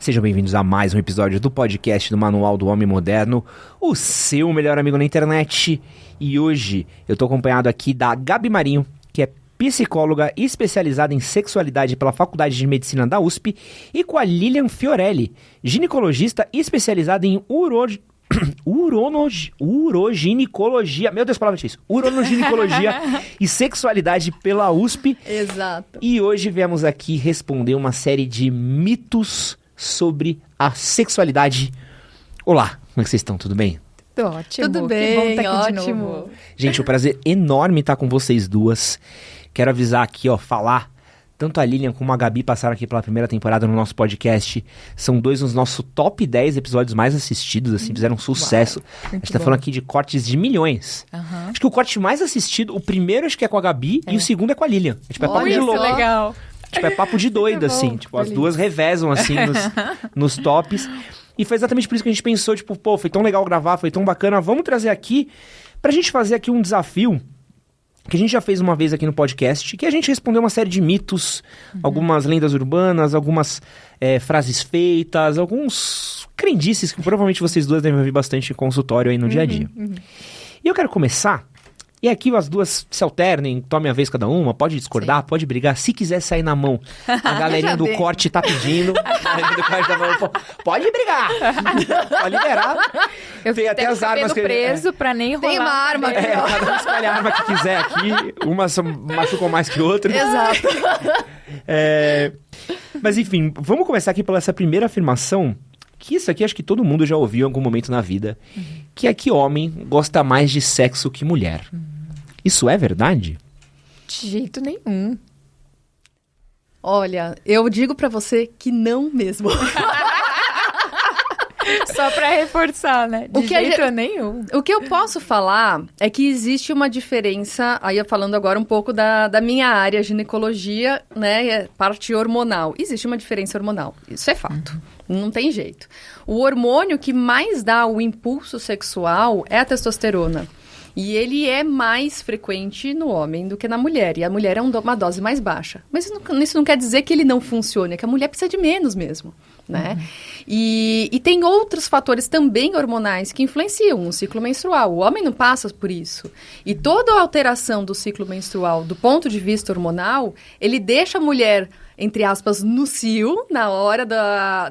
Sejam bem-vindos a mais um episódio do podcast do Manual do Homem Moderno, o seu melhor amigo na internet. E hoje eu tô acompanhado aqui da Gabi Marinho, que é psicóloga especializada em sexualidade pela Faculdade de Medicina da USP, e com a Lilian Fiorelli, ginecologista especializada em uroginecologia, meu Deus, palavra difícil, uroginecologia e sexualidade pela USP. Exato. E hoje viemos aqui responder uma série de mitos sobre a sexualidade. Olá, como é que vocês estão? Tudo bem? Ótimo. Tudo bem, que bom tá aqui ótimo. de novo. Gente, é um prazer enorme estar com vocês duas. Quero avisar aqui, falar. Tanto a Lilian como a Gabi passaram aqui pela primeira temporada no nosso podcast. São dois dos nossos top 10 episódios mais assistidos, assim, fizeram um sucesso. A gente tá falando aqui de cortes de milhões. Aham. Acho que o corte mais assistido, o primeiro acho que é com a Gabi e o segundo é com a Lilian. É papo de Olha, louco. legal. É papo de doido, assim. bom, Tipo, as duas revezam, assim, nos tops. E foi exatamente por isso que a gente pensou, tipo, pô, foi tão legal gravar, foi tão bacana. Vamos trazer aqui, pra gente fazer aqui um desafio que a gente já fez uma vez aqui no podcast, que a gente respondeu uma série de mitos, algumas lendas urbanas, algumas frases feitas, alguns crendices que provavelmente vocês duas devem ouvir bastante em consultório aí no dia a dia. E eu quero começar, e aqui as duas se alternem, tomem a vez cada uma, pode discordar, Sim. pode brigar, se quiser sair na mão, a galerinha do corte tá pedindo, a galerinha do corte tá falando, pode brigar, pode liberar. Eu Tem até tenho as armas cabelo que- preso pra nem rolar. Tem uma arma aqui, ó. Cada um escolhe a arma que quiser aqui. Uma machucou mais que outra. Exato. Mas enfim, vamos começar aqui pela essa primeira afirmação. Que isso aqui acho que todo mundo já ouviu em algum momento na vida. Que é que homem gosta mais de sexo que mulher. Isso é verdade? De jeito nenhum. Olha, eu digo pra você que não mesmo. Só pra reforçar, né? De O que a jeito gente- nenhum. O que eu posso falar é que existe uma diferença, aí eu falando agora um pouco da minha área, ginecologia, né, parte hormonal. Existe uma diferença hormonal, isso é fato, não tem jeito. O hormônio que mais dá o impulso sexual é a testosterona. E ele é mais frequente no homem do que na mulher. E a mulher é uma dose mais baixa. Mas isso não quer dizer que ele não funcione, é que a mulher precisa de menos mesmo, né? E tem outros fatores também hormonais que influenciam o ciclo menstrual. O homem não passa por isso. E toda a alteração do ciclo menstrual, do ponto de vista hormonal, ele deixa a mulher, entre aspas, no cio, na hora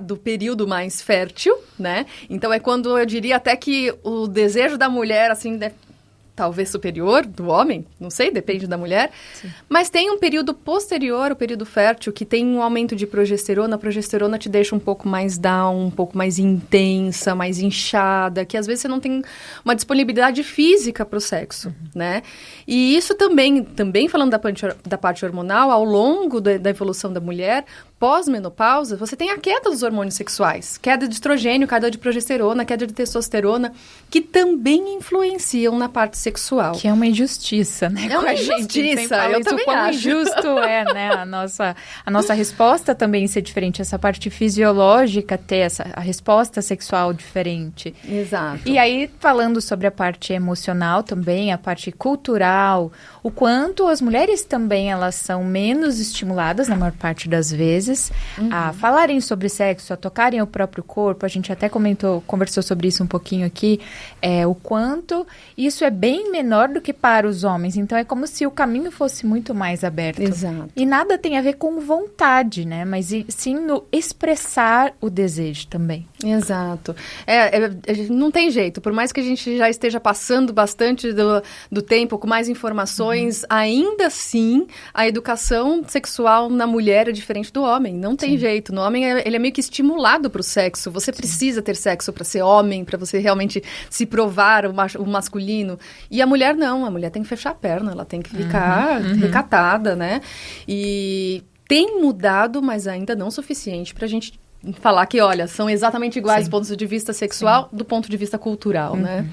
do período mais fértil, né? Então é quando eu diria até que o desejo da mulher, assim, talvez superior do homem, não sei, depende da mulher. Sim. Mas tem um período posterior, o período fértil, que tem um aumento de progesterona. A progesterona te deixa um pouco mais down, um pouco mais intensa, mais inchada, que às vezes você não tem uma disponibilidade física para o sexo, né? E isso também falando da parte hormonal, ao longo da evolução da mulher, pós-menopausa, você tem a queda dos hormônios sexuais, queda de estrogênio, queda de progesterona, queda de testosterona, que também influenciam na parte sexual. Que é uma injustiça, né? É uma com a gente. injustiça, Sempre falo eu isso, também quão acho. injusto é, né? A nossa resposta também ser diferente. Essa parte fisiológica ter a resposta sexual diferente. Exato. E aí, falando sobre a parte emocional também, a parte cultural, o quanto as mulheres também, elas são menos estimuladas, na maior parte das vezes, a falarem sobre sexo, a tocarem o próprio corpo. A gente até conversou sobre isso um pouquinho aqui, o quanto isso é bem menor do que para os homens. Então, é como se o caminho fosse muito mais aberto. Exato. E nada tem a ver com vontade, né? Mas sim no expressar o desejo também. Exato. Não tem jeito. Por mais que a gente já esteja passando bastante do tempo com mais informações, ainda assim, a educação sexual na mulher é diferente do homem. Não tem jeito. No homem, ele é meio que estimulado para o sexo. Você precisa ter sexo para ser homem, para você realmente se provar o masculino. E a mulher não. A mulher tem que fechar a perna. Ela tem que ficar recatada, né? E tem mudado, mas ainda não o suficiente para a gente falar que, olha, são exatamente iguais do ponto de vista sexual, do ponto de vista cultural, né?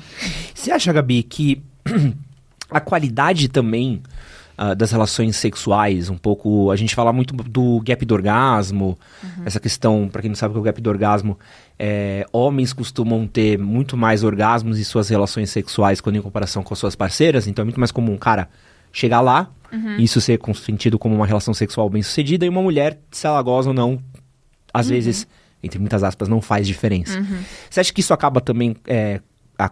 Você acha, Gabi, que a qualidade também das relações sexuais, um pouco... A gente fala muito do gap do orgasmo, essa questão, pra quem não sabe o que é o gap do orgasmo, homens costumam ter muito mais orgasmos em suas relações sexuais quando em comparação com as suas parceiras, então é muito mais comum, cara, chegar lá, isso ser sentido como uma relação sexual bem-sucedida, e uma mulher, se ela goza ou não, às vezes entre muitas aspas, não faz diferença. Você acha que isso acaba também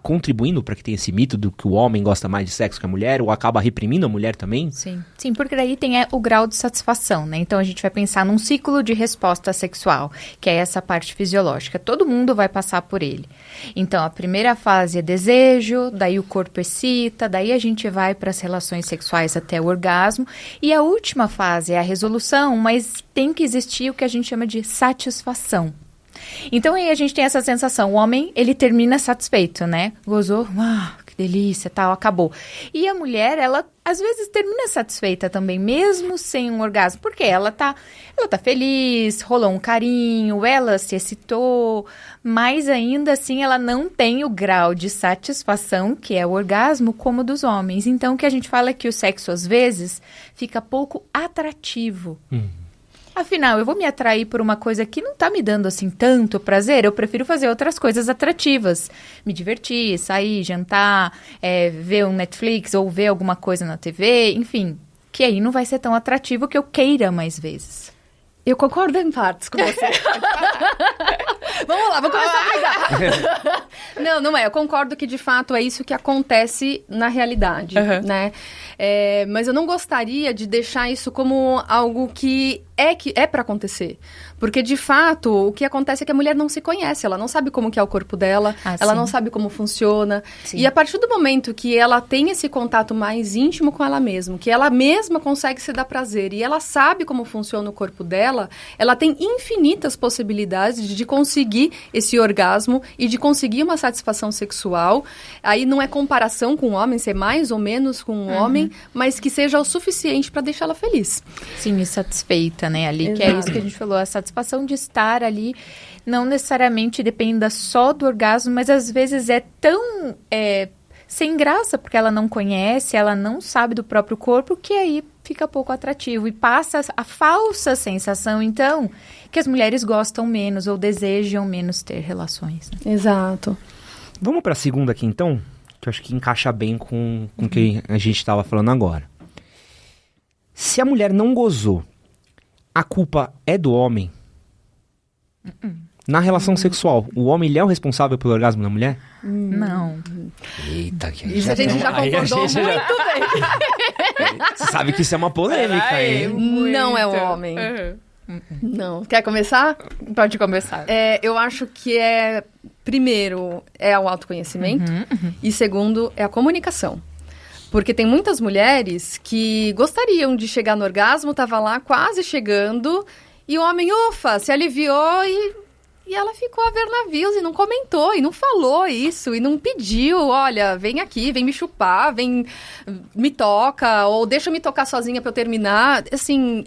contribuindo para que tenha esse mito do que o homem gosta mais de sexo que a mulher, ou acaba reprimindo a mulher também? Sim, porque daí tem o grau de satisfação, né? Então a gente vai pensar num ciclo de resposta sexual, que é essa parte fisiológica. Todo mundo vai passar por ele. Então a primeira fase é desejo, daí o corpo excita, daí a gente vai para as relações sexuais até o orgasmo, e a última fase é a resolução, mas tem que existir o que a gente chama de satisfação. Então aí a gente tem essa sensação, o homem, ele termina satisfeito, né? Gozou, que delícia, tal, acabou. E a mulher, ela às vezes termina satisfeita também, mesmo sem um orgasmo, porque ela tá feliz, rolou um carinho, ela se excitou, mas ainda assim ela não tem o grau de satisfação, que é o orgasmo, como dos homens. Então o que a gente fala é que o sexo às vezes fica pouco atrativo. Afinal, eu vou me atrair por uma coisa que não tá me dando, assim, tanto prazer. Eu prefiro fazer outras coisas atrativas. Me divertir, sair, jantar, ver um Netflix ou ver alguma coisa na TV. Enfim, que aí não vai ser tão atrativo que eu queira mais vezes. Eu concordo em partes com você. Vamos lá, vamos começar a brigar. Não é. Eu concordo que, de fato, é isso que acontece na realidade, né? Mas eu não gostaria de deixar isso como algo que é para acontecer. Porque, de fato, o que acontece é que a mulher não se conhece, ela não sabe como que é o corpo dela, ela não sabe como funciona. Sim. E a partir do momento que ela tem esse contato mais íntimo com ela mesma, que ela mesma consegue se dar prazer e ela sabe como funciona o corpo dela, ela tem infinitas possibilidades de conseguir esse orgasmo e de conseguir uma satisfação sexual. Aí não é comparação com o homem, ser mais ou menos com o homem, mas que seja o suficiente para deixá-la feliz. Sim, e satisfeita, né, ali, Exato. Que é isso que a gente falou, a satisfação de estar ali, não necessariamente dependa só do orgasmo, mas às vezes é tão sem graça, porque ela não conhece, ela não sabe do próprio corpo, que aí fica pouco atrativo e passa a falsa sensação, então, que as mulheres gostam menos ou desejam menos ter relações. Né? Exato. Vamos para a segunda aqui, então, que eu acho que encaixa bem com o que a gente estava falando agora. Se a mulher não gozou, a culpa é do homem? Na relação sexual, o homem ele é o responsável pelo orgasmo da mulher? Não. Eita, que Isso a gente já concordou muito bem. Você sabe que isso é uma polêmica, hein? Não é o homem. Não. Quer começar? Pode começar. Eu acho que primeiro, é o autoconhecimento e segundo, é a comunicação. Porque tem muitas mulheres que gostariam de chegar no orgasmo, tava lá quase chegando, e o homem, ufa, se aliviou e ela ficou a ver navios e não comentou, e não falou isso, e não pediu, olha, vem aqui, vem me chupar, vem, me toca, ou deixa eu me tocar sozinha pra eu terminar. Assim,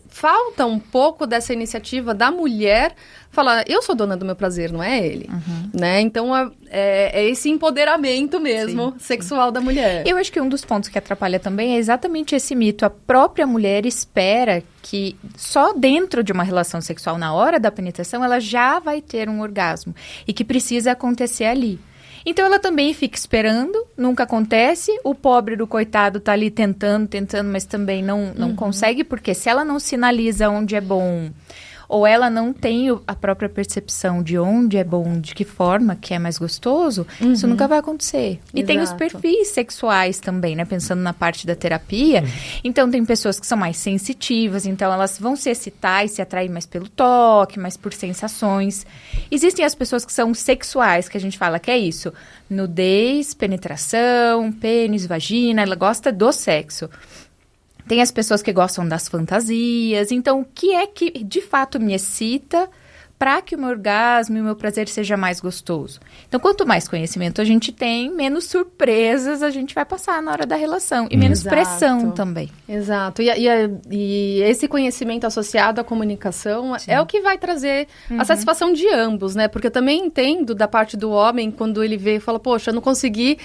falta um pouco dessa iniciativa da mulher falar, eu sou dona do meu prazer, não é ele, né? Então, é esse empoderamento mesmo sexual da mulher. Eu acho que um dos pontos que atrapalha também é exatamente esse mito. A própria mulher espera que só dentro de uma relação sexual, na hora da penetração, ela já vai ter um orgasmo e que precisa acontecer ali. Então, ela também fica esperando, nunca acontece, o pobre do coitado tá ali tentando, mas também não consegue, porque se ela não sinaliza onde é bom, ou ela não tem a própria percepção de onde é bom, de que forma que é mais gostoso, isso nunca vai acontecer. E tem os perfis sexuais também, né? Pensando na parte da terapia. Então, tem pessoas que são mais sensitivas, então elas vão se excitar e se atrair mais pelo toque, mais por sensações. Existem as pessoas que são sexuais, que a gente fala que é isso. Nudez, penetração, pênis, vagina, ela gosta do sexo. Tem as pessoas que gostam das fantasias. Então, o que é que de fato me excita para que o meu orgasmo e o meu prazer seja mais gostoso? Então, quanto mais conhecimento a gente tem, menos surpresas a gente vai passar na hora da relação. E menos pressão também. Exato. E esse conhecimento associado à comunicação é o que vai trazer a satisfação de ambos, né? Porque eu também entendo da parte do homem, quando ele vê e fala, poxa, eu não consegui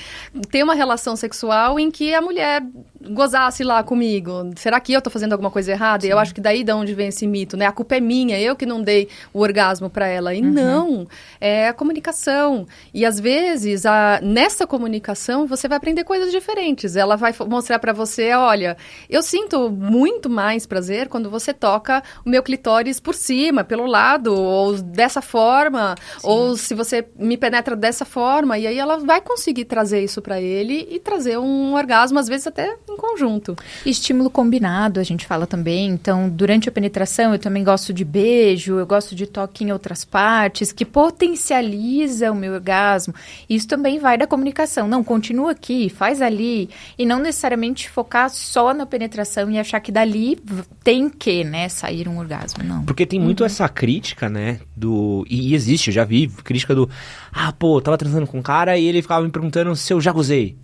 ter uma relação sexual em que a mulher gozasse lá comigo, será que eu tô fazendo alguma coisa errada? E eu acho que daí de onde vem esse mito, né? A culpa é minha, eu que não dei o orgasmo pra ela. E não, é a comunicação. E às vezes, nessa comunicação, você vai aprender coisas diferentes. Ela vai mostrar pra você, olha, eu sinto muito mais prazer quando você toca o meu clitóris por cima, pelo lado, ou dessa forma, ou se você me penetra dessa forma. E aí ela vai conseguir trazer isso pra ele e trazer um orgasmo, às vezes até em conjunto. Estímulo combinado, a gente fala também. Então, durante a penetração, eu também gosto de beijo, eu gosto de toque em outras partes, que potencializa o meu orgasmo. Isso também vai da comunicação. Não, continua aqui, faz ali. E não necessariamente focar só na penetração e achar que dali tem que, né, sair um orgasmo, não. Porque tem muito essa crítica, né, e existe, eu já vi, crítica do... eu tava transando com um cara e ele ficava me perguntando se eu já gozei.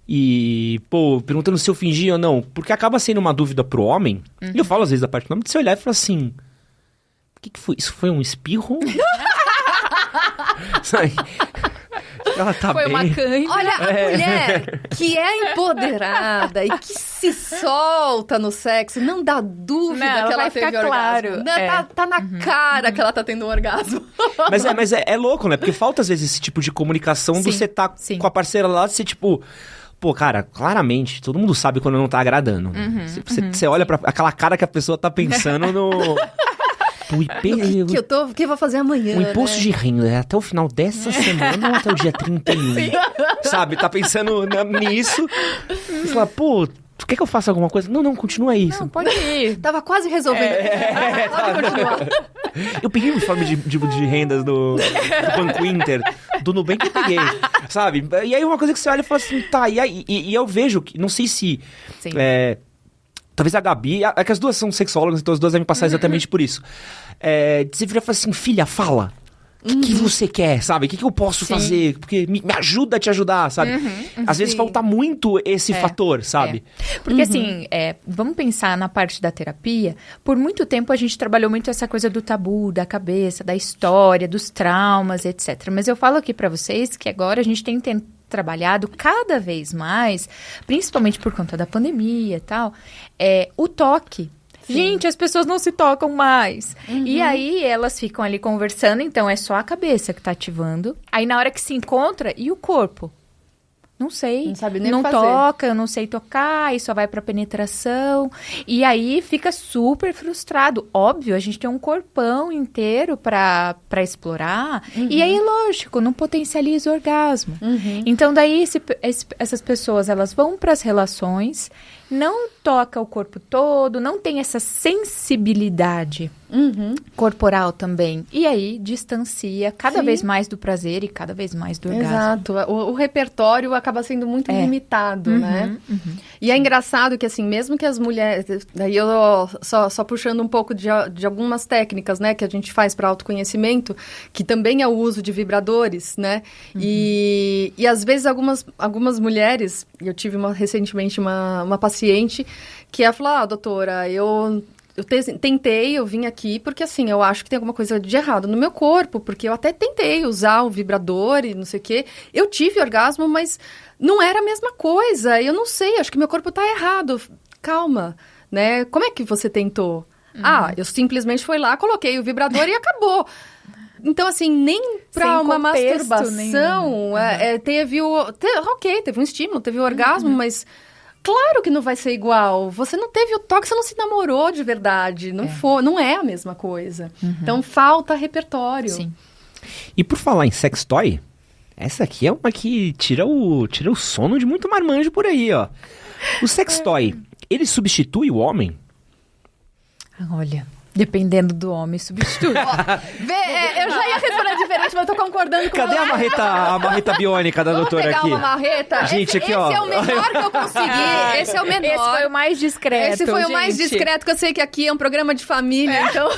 E, perguntando se eu fingi ou não. Porque acaba sendo uma dúvida pro homem. E eu falo às vezes da parte do homem, de você olhar e falar assim... O que foi? Isso foi um espirro? Ela tá foi bem. uma cãibra. Olha, a mulher que é empoderada e que se solta no sexo, não dá dúvida que ela teve orgasmo. Claro. Tá na cara que ela tá tendo um orgasmo. Mas é louco, né? Porque falta às vezes esse tipo de comunicação de você tá com a parceira lá, você tipo... cara, claramente, todo mundo sabe quando não tá agradando. Você olha pra aquela cara que a pessoa tá pensando no... O que eu vou fazer amanhã, o imposto de renda é até o final dessa semana ou até o dia 31. Sabe? Tá pensando nisso. E fala, tu quer que eu faça alguma coisa? Não, continua aí. Não, pode ir. Tava quase resolvendo. Pode continuar. Eu peguei o informe de rendas do Banco Inter, do Nubank, eu peguei, sabe? E aí uma coisa que você olha e fala assim, tá, e eu vejo que, não sei se... Talvez a Gabi... É que as duas são sexólogas, então as duas devem passar exatamente por isso. Você vira e fala assim, filha, fala. O que você quer, sabe? O que eu posso fazer? Porque me ajuda a te ajudar, sabe? Às vezes falta muito esse fator, sabe? Porque assim, vamos pensar na parte da terapia. Por muito tempo a gente trabalhou muito essa coisa do tabu, da cabeça, da história, dos traumas, etc. Mas eu falo aqui pra vocês que agora a gente tem trabalhado cada vez mais, principalmente por conta da pandemia e tal, o toque. Sim. Gente, as pessoas não se tocam mais. E aí, elas ficam ali conversando, então é só a cabeça que tá ativando. Aí, na hora que se encontra, e o corpo? Não sei. Não sabe nem não fazer. Toca, eu não sei tocar, e só vai pra penetração. E aí, fica super frustrado. Óbvio, a gente tem um corpão inteiro pra explorar. E aí, lógico, não potencializa o orgasmo. Então, daí, essas pessoas, elas vão pras relações... Não toca o corpo todo, não tem essa sensibilidade corporal também. E aí, distancia cada vez mais do prazer e cada vez mais do orgasmo. Exato. O repertório acaba sendo muito limitado, né? E é engraçado que, assim, mesmo que as mulheres... Daí eu só puxando um pouco de algumas técnicas, né? Que a gente faz para autoconhecimento, que também é o uso de vibradores, né? E às vezes algumas mulheres... Eu tive recentemente uma paciente que ela falou, doutora, eu tentei, eu vim aqui porque, assim, eu acho que tem alguma coisa de errado no meu corpo, porque eu até tentei usar o vibrador e não sei o quê. Eu tive orgasmo, mas não era a mesma coisa. Eu não sei, acho que meu corpo tá errado. Calma, né? Como é que você tentou? Eu simplesmente fui lá, coloquei o vibrador e acabou. Então, assim, nem pra uma masturbação teve um estímulo, teve um orgasmo, mas claro que não vai ser igual. Você não teve o toque, você não se namorou de verdade. Não é a mesma coisa. Então, falta repertório. Sim. E por falar em sex toy, essa aqui é uma que tira o sono de muito marmanjo por aí, ó. O sex toy, ele substitui o homem? Olha... Dependendo do homem, substitui. Eu já ia responder diferente, mas eu tô concordando com Cadê a marreta biônica da doutora aqui? Vamos pegar uma marreta. Gente, esse é o menor que eu consegui. Esse é o menor. Esse foi o mais discreto, Esse foi o mais discreto, que eu sei que aqui é um programa de família, então...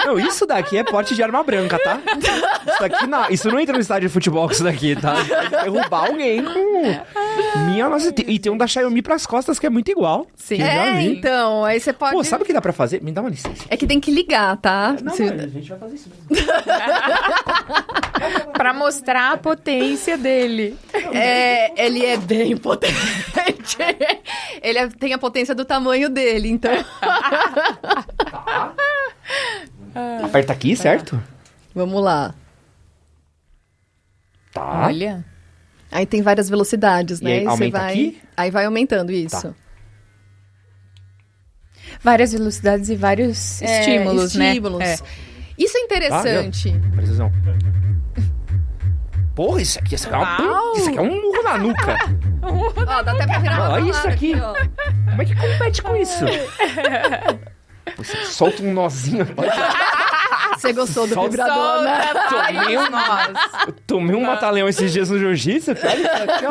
Não, isso daqui é porte de arma branca, tá? Isso não entra no estádio de futebol com isso daqui, tá? Vai derrubar alguém com... Nossa, e tem um da Xiaomi pras costas que é muito igual. Sim. Então, aí você pode... Sabe o que dá pra fazer? Me dá uma licença. É que tem que ligar, tá? Não, a gente vai fazer isso mesmo. Pra mostrar a potência dele. Ele é bem potente. Ele tem a potência do tamanho dele, então... Tá. Aperta aqui, certo? Vamos lá. Tá. Olha. Aí tem várias velocidades, E né? aí aumenta vai... aqui? Aí vai aumentando isso. Tá. Várias velocidades e vários estímulos, né? Estímulos. Isso é interessante. Precisão. Porra, isso aqui é um murro na nuca. Ó, dá até pra virar uma Olha isso palavra aqui. ó. Como é que compete com isso? Você solta um nozinho. Você gostou do Solta- vibrador, né? Tomei um mata-leão esses dias no jiu-jitsu. Olha isso aqui,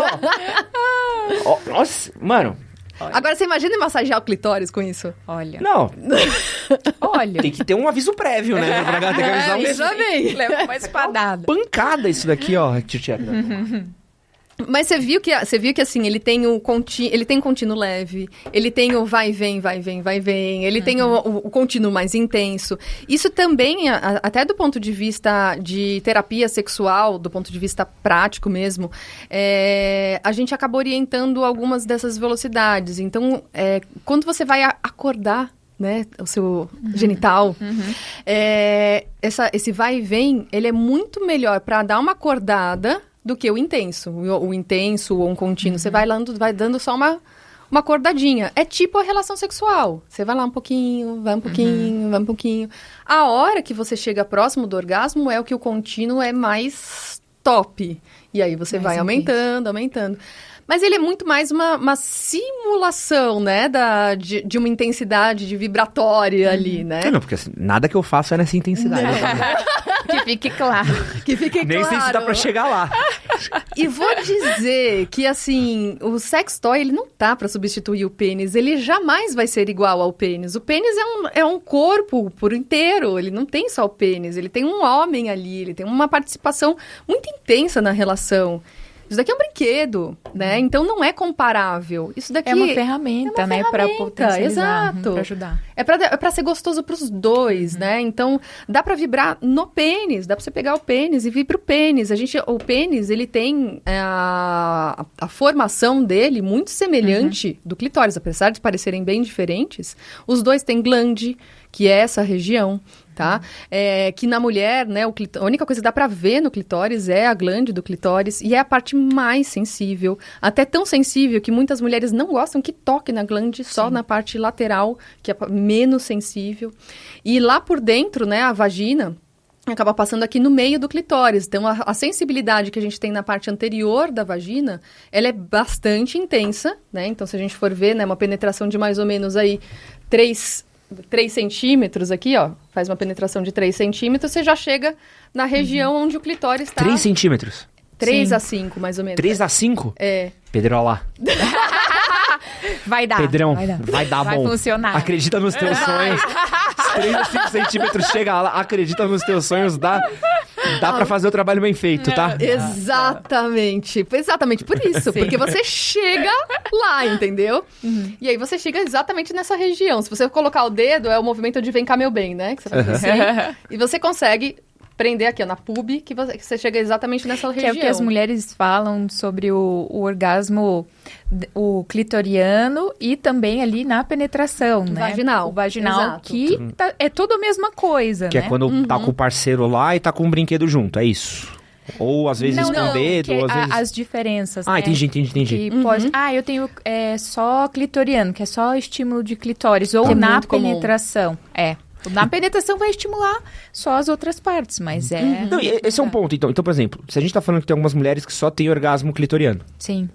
ó. Ó, nossa, mano. Agora você imagina massagear o clitóris com isso? Olha. Não, Olha. tem que ter um aviso prévio, né? Pra ter que avisar Veja bem. Leva uma espadada. pancada isso daqui, ó. Tchutcheca. Mas você viu que assim, ele tem um contínuo leve, ele tem o vai e vem, ele tem o contínuo mais intenso. Isso também, até do ponto de vista de terapia sexual, do ponto de vista prático mesmo, a gente acaba orientando algumas dessas velocidades. Então, quando você vai acordar, né, o seu genital, esse vai e vem, ele é muito melhor para dar uma acordada do que o intenso. O intenso ou um contínuo. Você vai dando só uma acordadinha. É tipo a relação sexual. Você vai lá um pouquinho, vai um pouquinho, vai um pouquinho. A hora que você chega próximo do orgasmo é o que o contínuo é mais top. E aí você vai aumentando. Mas ele é muito mais uma simulação, né, de uma intensidade vibratória ali, né? Não, porque assim, nada que eu faço é nessa intensidade. Que fique claro. Que fique Nem sei se dá pra chegar lá. E vou dizer que, assim, o sex toy, ele não tá pra substituir o pênis. Ele jamais vai ser igual ao pênis. O pênis é um corpo por inteiro. Ele não tem só o pênis. Ele tem um homem ali. Ele tem uma participação muito intensa na relação. Isso daqui é um brinquedo, né? Então não é comparável. Isso daqui É uma ferramenta, né? Pra potencializar, exato. pra ajudar. É pra ser gostoso pros dois, né? Então, dá pra vibrar no pênis. Dá pra você pegar o pênis e vir pro pênis. O pênis, ele tem a formação dele muito semelhante do clitóris. Apesar de parecerem bem diferentes, os dois têm glande, que é essa região, tá? Que na mulher, né, a única coisa que dá pra ver no clitóris é a glande do clitóris e é a parte mais sensível. Até tão sensível que muitas mulheres não gostam que toque na glande, só na parte lateral, que é menos sensível. E lá por dentro, né, a vagina acaba passando aqui no meio do clitóris. Então, a sensibilidade que a gente tem na parte anterior da vagina, ela é bastante intensa, né? Então, se a gente for ver, né, uma penetração de mais ou menos aí 3 centímetros aqui, ó, faz uma penetração de 3 centímetros, você já chega na região onde o clitóris está. 3 centímetros. 3 Sim. a 5, mais ou menos. 3 a 5? É. Pedrola. Vai dar. Pedrão, vai dar. bom. Vai funcionar. Acredita nos teus sonhos. 3 a 5 centímetros, chega lá, acredita nos teus sonhos, dá pra fazer o trabalho bem feito, tá? Exatamente. Exatamente por isso. Sim. Porque você chega lá, entendeu? E aí você chega exatamente nessa região. Se você colocar o dedo, é o movimento de vem cá meu bem, né? Que você faz assim. E você consegue prender aqui, ó, na pub, que você chega exatamente nessa região. Que é o que as mulheres falam sobre o orgasmo, o clitoriano e também ali na penetração, né? Vaginal. O vaginal, Exato. que é tudo a mesma coisa, Que né? é quando tá com o parceiro lá e tá com um brinquedo junto, é isso? Ou às vezes com o dedo, que ou às vezes... as diferenças, Ah, né? entendi. Que pode... eu tenho só clitoriano, que é só estímulo de clitóris. Ou Que é na muito comum. penetração. Na penetração vai estimular só as outras partes, mas Não, e esse é um ponto, então. Então, por exemplo, se a gente tá falando que tem algumas mulheres que só têm orgasmo clitoriano. Sim.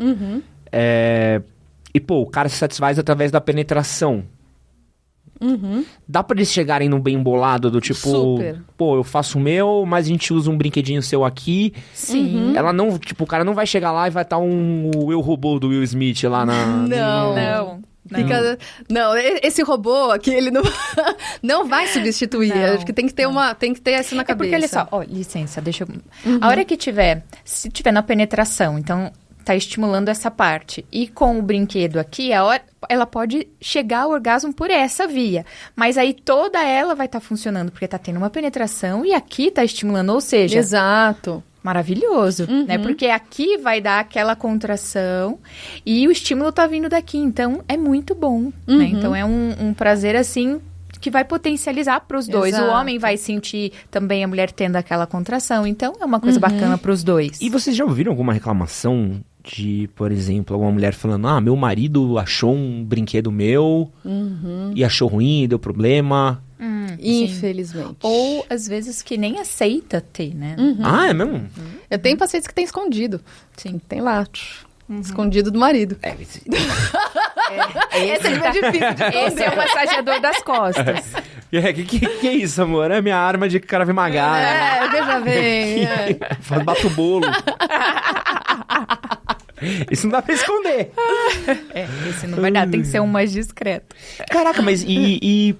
E, pô, o cara se satisfaz através da penetração. Dá pra eles chegarem num bem bolado do tipo... Super. Pô, eu faço o meu, mas a gente usa um brinquedinho seu aqui. Sim. Ela não... Tipo, o cara não vai chegar lá e vai estar um Eu, Robô do Will Smith lá na... Não. Não, esse robô aqui, ele não vai substituir. Não, Acho que tem que ter essa na É cabeça. porque, olha só, licença, deixa eu... A hora que se tiver na penetração, então tá estimulando essa parte, e com o brinquedo aqui, ela pode chegar ao orgasmo por essa via, mas aí toda ela vai estar funcionando, porque tá tendo uma penetração e aqui tá estimulando, ou seja... Exato. maravilhoso, né? Porque aqui vai dar aquela contração e o estímulo tá vindo daqui, então é muito bom, né? Então é um prazer, assim, que vai potencializar para os dois. Exato. O homem vai sentir também a mulher tendo aquela contração, então é uma coisa bacana para os dois. E vocês já ouviram alguma reclamação de, por exemplo, alguma mulher falando, meu marido achou um brinquedo meu e achou ruim, deu problema? Infelizmente. Ou, às vezes, que nem aceita ter, né? Ah, é mesmo? Eu tenho pacientes que têm escondido. Sim. Tem lá, escondido do marido. Esse é difícil de Esse é o massageador das costas. Que é isso, amor? É minha arma de Krav Maga. Veja bem. Bato bolo. Isso não dá pra esconder. Esse não vai dar, tem que ser um mais discreto. Caraca, mas e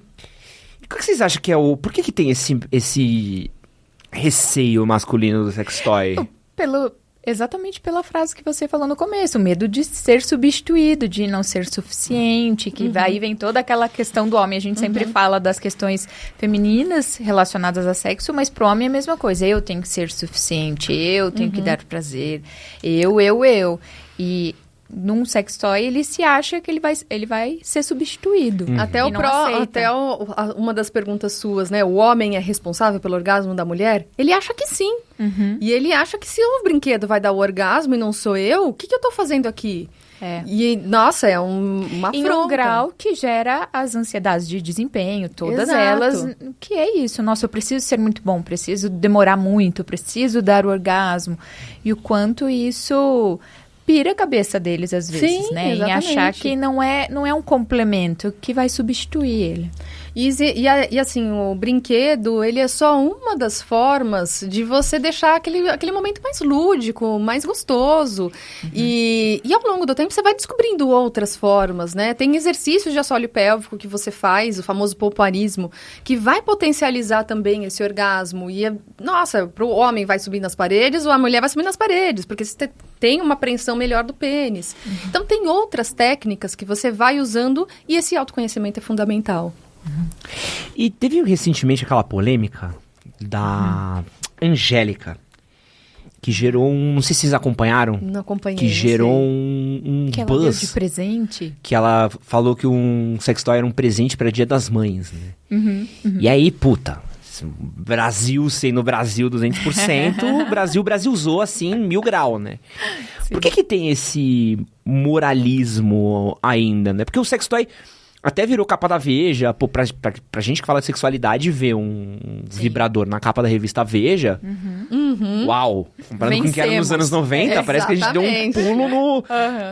o que vocês acham que é o... Por que tem esse receio masculino do sextoy? Exatamente pela frase que você falou no começo, o medo de ser substituído, de não ser suficiente, que aí vem toda aquela questão do homem. A gente sempre fala das questões femininas relacionadas a sexo, mas pro homem é a mesma coisa. Eu tenho que ser suficiente, eu tenho que dar prazer, eu. E num sextoy, ele se acha que ele vai ser substituído. Até E não aceita. uma das perguntas suas, né? O homem é responsável pelo orgasmo da mulher? Ele acha que sim. E ele acha que se o brinquedo vai dar o orgasmo e não sou eu, o que eu tô fazendo aqui? E, nossa, é uma afronta. Em um grau que gera as ansiedades de desempenho, todas Exato. elas, que é isso. Nossa, eu preciso ser muito bom, preciso demorar muito, preciso dar o orgasmo. E o quanto isso pira a cabeça deles, às vezes, Sim, né? Em exatamente. achar que não é um complemento que vai substituir ele. E assim, o brinquedo, ele é só uma das formas de você deixar aquele momento mais lúdico, mais gostoso. E ao longo do tempo você vai descobrindo outras formas, né? Tem exercícios de assoalho pélvico que você faz, o famoso pouparismo, que vai potencializar também esse orgasmo. E, nossa, pro homem vai subir nas paredes ou a mulher vai subir nas paredes, porque você tem uma apreensão melhor do pênis. Então, tem outras técnicas que você vai usando e esse autoconhecimento é fundamental. E teve recentemente aquela polêmica da Angélica, que gerou não sei se vocês acompanharam, Não acompanhei. que gerou um Que ela deu de buzz, presente. que ela falou que um sextoy era um presente para Dia das Mães, né? E aí, puta, Brasil sendo Brasil 200%, o Brasilzou assim, 1000 graus, né? Por que tem esse moralismo ainda, né? Porque o sextoy até virou capa da Veja, pô, pra gente que fala de sexualidade, ver um vibrador na capa da revista Veja, uau! Comparando com o que era nos anos 90, parece que a gente deu um pulo no...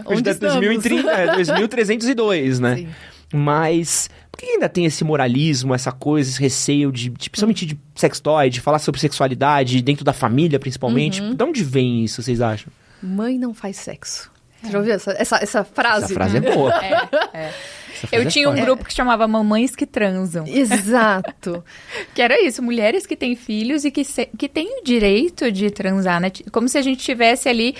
Onde Hoje 2030, 2302, né? Sim. Mas por que ainda tem esse moralismo, essa coisa, esse receio principalmente de sextoy, de falar sobre sexualidade dentro da família, principalmente? De onde vem isso, vocês acham? Mãe não faz sexo. Você já ouviu essa frase? Essa frase é boa. Eu tinha um grupo que chamava Mamães que Transam. Exato. Que era isso, mulheres que têm filhos e que têm o direito de transar, né? Como se a gente estivesse ali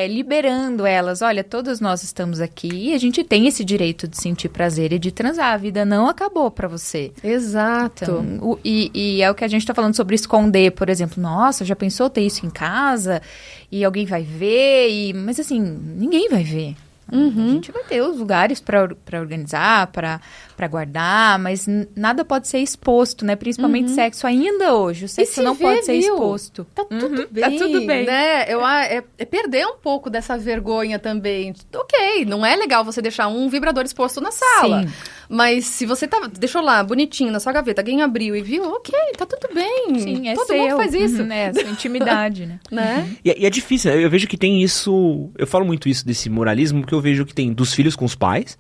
liberando elas. Olha, todos nós estamos aqui e a gente tem esse direito de sentir prazer e de transar. A vida não acabou pra você. Exato. Então, e é o que a gente tá falando sobre esconder, por exemplo. Nossa, já pensou ter isso em casa? E alguém vai ver? Mas assim, ninguém vai ver. A gente vai ter os lugares para organizar, para guardar, mas nada pode ser exposto, né? Principalmente sexo ainda hoje. O sexo não pode ser exposto. Tá tudo bem. Tá tudo bem. Né? É perder um pouco dessa vergonha também. Ok, não é legal você deixar um vibrador exposto na sala. Sim. Mas se você deixou lá, bonitinho, na sua gaveta, alguém abriu e viu, ok, tá tudo bem. Sim, é Todo seu. mundo faz isso. É sua intimidade, né? Né? E é difícil, né? Eu vejo que tem isso... Eu falo muito isso desse moralismo, porque eu vejo que tem dos filhos com os pais,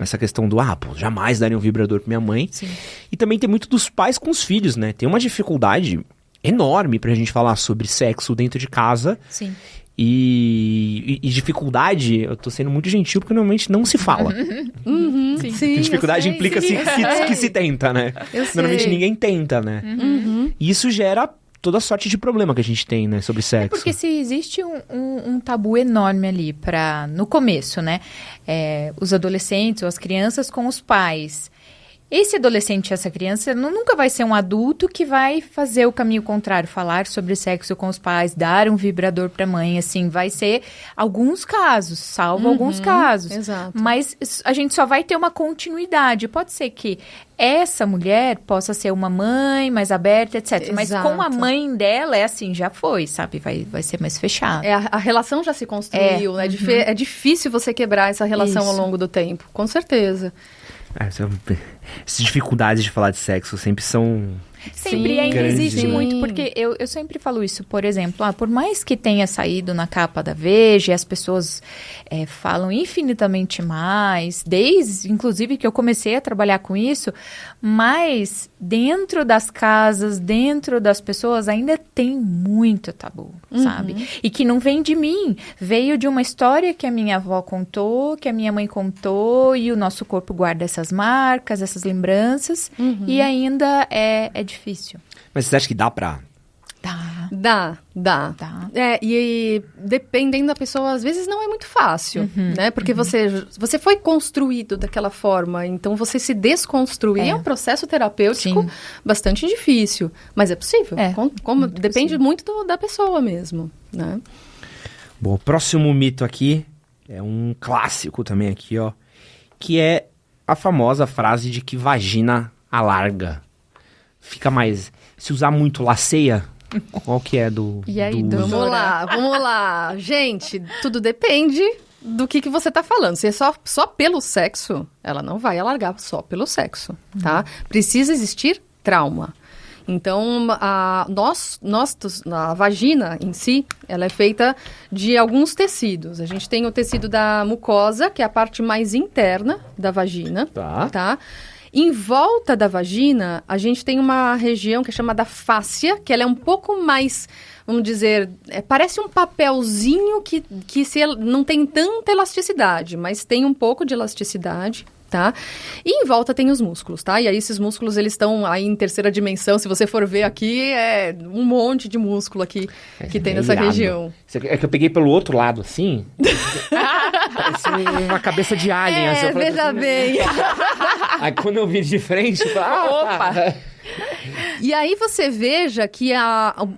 essa questão do, jamais daria um vibrador pra minha mãe. Sim. E também tem muito dos pais com os filhos, né? Tem uma dificuldade enorme pra gente falar sobre sexo dentro de casa. Sim. E dificuldade, eu tô sendo muito gentil, porque normalmente não se fala. Sim. Sim, Dificuldade eu sei, implica sim. que se tenta, né? Eu sei. Normalmente ninguém tenta, né? E isso gera toda sorte de problema que a gente tem, né, sobre sexo. Porque se existe um tabu enorme ali no começo, né? Os adolescentes ou as crianças com os pais. esse adolescente, essa criança, nunca vai ser um adulto que vai fazer o caminho contrário, falar sobre sexo com os pais, dar um vibrador para a mãe, assim, vai ser alguns casos, salvo alguns casos. Exato. Mas a gente só vai ter uma continuidade. Pode ser que essa mulher possa ser uma mãe mais aberta, etc. Mas com a mãe dela, é assim, já foi, sabe? Vai ser mais fechado. A relação já se construiu, né? É difícil você quebrar essa relação ao longo do tempo, com certeza. Essas dificuldades de falar de sexo sempre são... Sempre ainda existe muito, porque eu sempre falo isso, por exemplo, por mais que tenha saído na capa da Veja, e as pessoas falam infinitamente mais, desde, inclusive, que eu comecei a trabalhar com isso, mas dentro das casas, dentro das pessoas, ainda tem muito tabu, sabe? E que não vem de mim, veio de uma história que a minha avó contou, que a minha mãe contou, e o nosso corpo guarda essas marcas, essas lembranças, e ainda é difícil. Mas você acha que dá pra... Dá. E dependendo da pessoa, às vezes não é muito fácil, né? Porque você foi construído daquela forma, então você se desconstruir é um processo terapêutico bastante difícil, mas é possível. Depende muito da pessoa mesmo, né? Bom, o próximo mito aqui é um clássico também aqui, ó, que é a famosa frase de que vagina alarga. Fica mais... Se usar muito, laceia? Qual que é do... E aí, do vamos lá. Gente, tudo depende do que você tá falando. Se é só pelo sexo, ela não vai alargar só pelo sexo, tá? Precisa existir trauma. Então, a vagina em si, ela é feita de alguns tecidos. A gente tem o tecido da mucosa, que é a parte mais interna da vagina, tá? Em volta da vagina, a gente tem uma região que é chamada fáscia, que ela é um pouco mais, vamos dizer, parece um papelzinho que não tem tanta elasticidade, mas tem um pouco de elasticidade, tá? E em volta tem os músculos, tá? E aí esses músculos, eles estão aí em terceira dimensão. Se você for ver aqui, é um monte de músculo aqui que tem nessa região. É que eu peguei pelo outro lado, assim... Parece uma cabeça de alien. Assim, veja bem. Aí quando eu vi de frente, eu falei, opa! E aí você veja que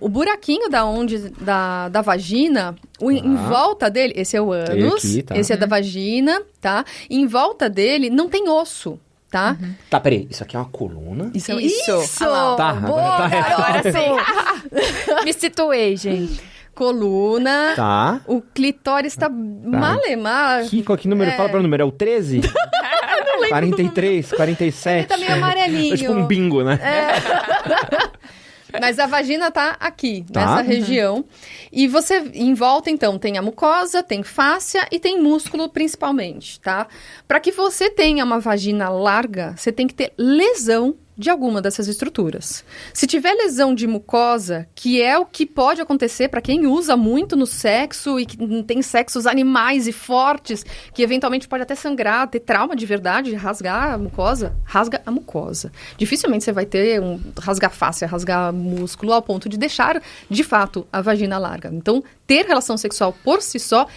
o buraquinho da vagina, em volta dele, esse é o ânus, aqui, esse é da vagina, tá? E em volta dele não tem osso. Tá? Tá, peraí. Isso aqui é uma coluna? Isso! Tá, agora sim. Me situei, gente. Coluna. Tá. O clitóris tá malemar. Qual que número? Fala para o número. É o 13? Não lembro. 43, 47. Ele tá meio amarelinho. É tipo um bingo, né? Mas a vagina tá aqui, nessa região. E você, em volta, então, tem a mucosa, tem fáscia e tem músculo, principalmente, tá? Para que você tenha uma vagina larga, você tem que ter lesão de alguma dessas estruturas. Se tiver lesão de mucosa, que é o que pode acontecer para quem usa muito no sexo e que tem sexos animais e fortes, que eventualmente pode até sangrar, ter trauma de verdade, rasgar a mucosa, rasga a mucosa. Dificilmente você vai ter rasgar fáscia, rasgar músculo ao ponto de deixar, de fato, a vagina larga. Então, ter relação sexual por si só,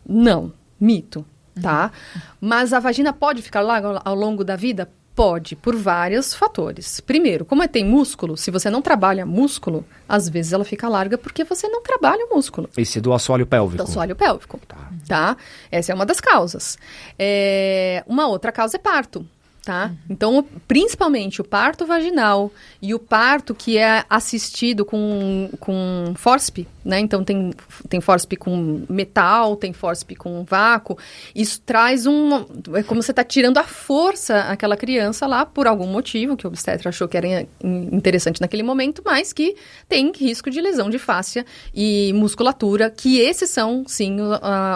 não. Mito, tá? Mas a vagina pode ficar larga ao longo da vida? Pode, por vários fatores. Primeiro, como tem músculo, se você não trabalha músculo, às vezes ela fica larga porque você não trabalha o músculo. Esse é do assoalho pélvico. Do assoalho pélvico, tá? Essa é uma das causas. Uma outra causa é parto. Tá? Então, principalmente o parto vaginal e o parto que é assistido com fórceps, né? Então, tem fórceps com metal, tem fórceps com vácuo. Isso traz é como você está tirando a força àquela criança lá por algum motivo, que o obstetra achou que era interessante naquele momento, mas que tem risco de lesão de fáscia e musculatura, que esses são, sim,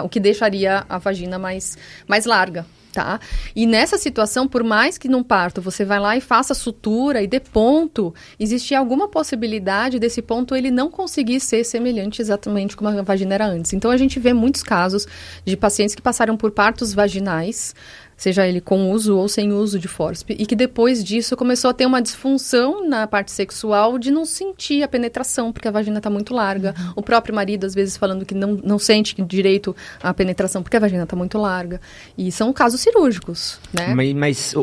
o que deixaria a vagina mais larga. Tá? E nessa situação, por mais que num parto você vai lá e faça sutura e dê ponto, existe alguma possibilidade desse ponto ele não conseguir ser semelhante exatamente como a vagina era antes. Então, a gente vê muitos casos de pacientes que passaram por partos vaginais, seja ele com uso ou sem uso de fórceps, e que depois disso começou a ter uma disfunção na parte sexual de não sentir a penetração, porque a vagina está muito larga. O próprio marido, às vezes, falando que não sente direito a penetração, porque a vagina está muito larga. E são casos cirúrgicos, né? Mas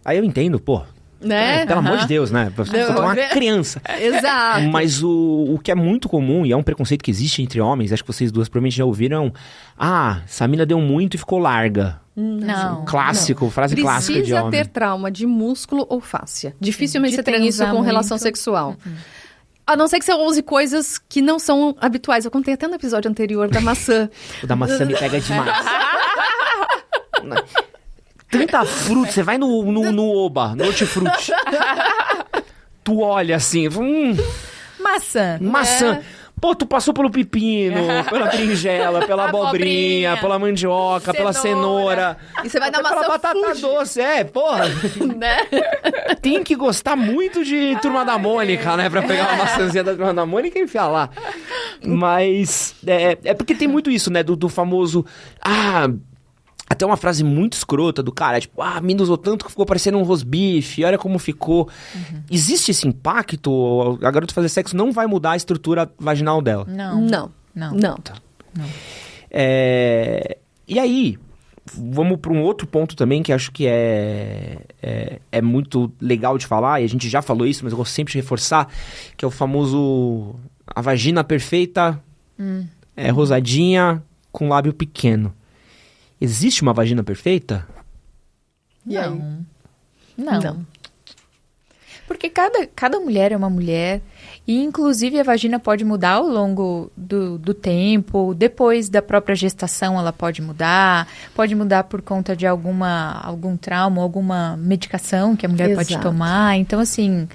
Aí eu entendo, pô. Né? Pelo amor de Deus, né? Você é uma criança. Exato. Mas o que é muito comum, e é um preconceito que existe entre homens, acho que vocês duas provavelmente já ouviram, essa mina deu muito e ficou larga. Não. Clássico, frase clássica de homem. Precisa ter trauma de músculo ou fáscia. Dificilmente De você tem isso transar com relação muito. sexual. A não ser que você use coisas que não são habituais. Eu contei até no episódio anterior da maçã. O da maçã me pega demais. Tanta fruta, você vai no Oba, no Hortifruti. Tu olha assim, Maçã. maçã. Pô, tu passou pelo pepino, pela berinjela, pela abobrinha, pela mandioca, pela cenoura. E você vai dar até pela maçã batata Fuji. doce, porra. Né? Tem que gostar muito de Turma da Mônica, né? Pra pegar uma maçãzinha da Turma da Mônica e enfiar lá. Mas é porque tem muito isso, né? Do famoso... Até uma frase muito escrota do cara, tipo, me usou tanto que ficou parecendo um rosbife, olha como ficou. Existe esse impacto? A garota fazer sexo não vai mudar a estrutura vaginal dela. Não. E aí, vamos para um outro ponto também que acho que é muito legal de falar, e a gente já falou isso, mas eu gosto sempre de reforçar, que é o famoso... A vagina perfeita é rosadinha com lábio pequeno. Existe uma vagina perfeita? E aí? Não. Porque cada mulher é uma mulher. E, inclusive, a vagina pode mudar ao longo do tempo. Depois da própria gestação, ela pode mudar por conta de algum trauma, alguma medicação que a mulher pode Exato. tomar. Então, assim,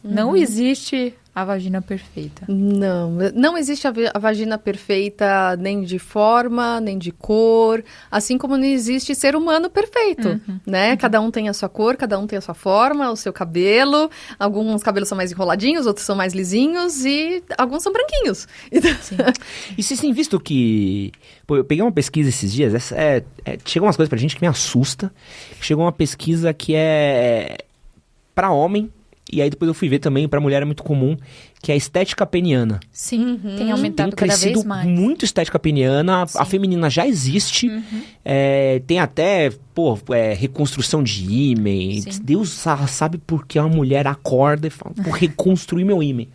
não existe a vagina perfeita. Não existe a vagina perfeita nem de forma, nem de cor, assim como não existe ser humano perfeito, né? Cada um tem a sua cor, cada um tem a sua forma, o seu cabelo, alguns cabelos são mais enroladinhos, outros são mais lisinhos e alguns são branquinhos. E vocês têm visto que... Pô, eu peguei uma pesquisa esses dias, chegam umas coisas pra gente que me assusta. Chegou uma pesquisa que é pra homem, e aí depois eu fui ver também, pra mulher é muito comum, que é a estética peniana. Sim, tem aumentado Tem cada crescido vez mais. muito estética peniana, a feminina já existe, tem até, reconstrução de ímã. Sim. Deus sabe por que uma mulher acorda e fala, vou reconstruir meu ímã.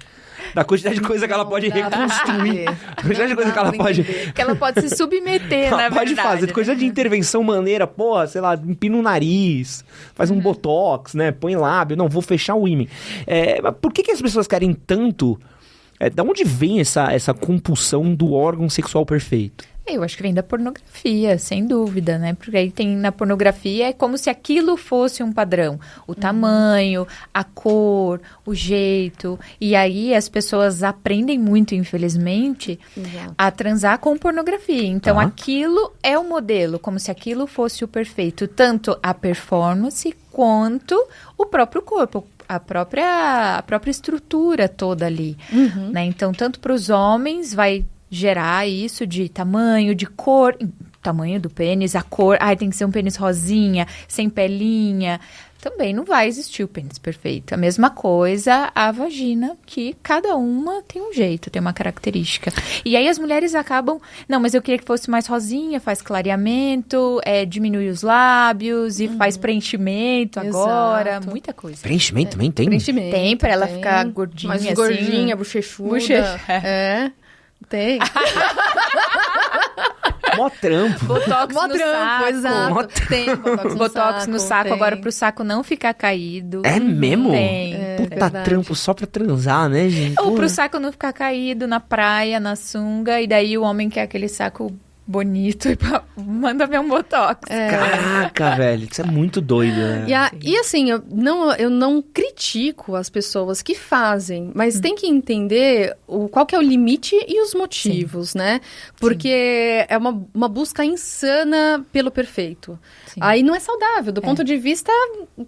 Da quantidade de coisa que ela pode reconstruir. A quantidade de coisa que ela pode... Que ela pode se submeter, na Ela pode verdade. fazer coisa de intervenção maneira, sei lá, empina o nariz, faz um botox, né, põe lábio, não, vou fechar o ímã. Mas por que as pessoas querem tanto... Da onde vem essa compulsão do órgão sexual perfeito? Eu acho que vem da pornografia, sem dúvida, né? Porque aí tem na pornografia, é como se aquilo fosse um padrão. O tamanho, a cor, o jeito. E aí as pessoas aprendem muito, infelizmente, a transar com pornografia. Então aquilo é o modelo, como se aquilo fosse o perfeito. Tanto a performance quanto o próprio corpo. A própria estrutura toda ali. Né? Então, tanto para os homens vai gerar isso de tamanho, de cor, tamanho do pênis, a cor, tem que ser um pênis rosinha, sem pelinha. Também não vai existir o pênis perfeito. A mesma coisa a vagina, que cada uma tem um jeito, tem uma característica. E aí as mulheres acabam, não, mas eu queria que fosse mais rosinha, faz clareamento, diminui os lábios e faz preenchimento agora, Exato. muita coisa. Preenchimento também tem? Preenchimento, Tem, pra ela ficar gordinha, mais assim. gordinha, bochechuda. Tem. Mó trampo. Botox Mó no trampo, saco. exato. Tem Botox no saco tem. agora pro saco não ficar caído. É mesmo? Tem. Puta verdade. trampo só pra transar, né, gente? Ou Pô. pro saco não ficar caído na praia, na sunga, e daí o homem quer aquele saco bonito e manda ver um botox. Caraca, velho, isso é muito doido, né? E assim, eu não critico as pessoas que fazem, mas tem que entender qual que é o limite e os motivos, né? Porque é uma busca insana pelo perfeito. Sim. Aí não é saudável, do ponto de vista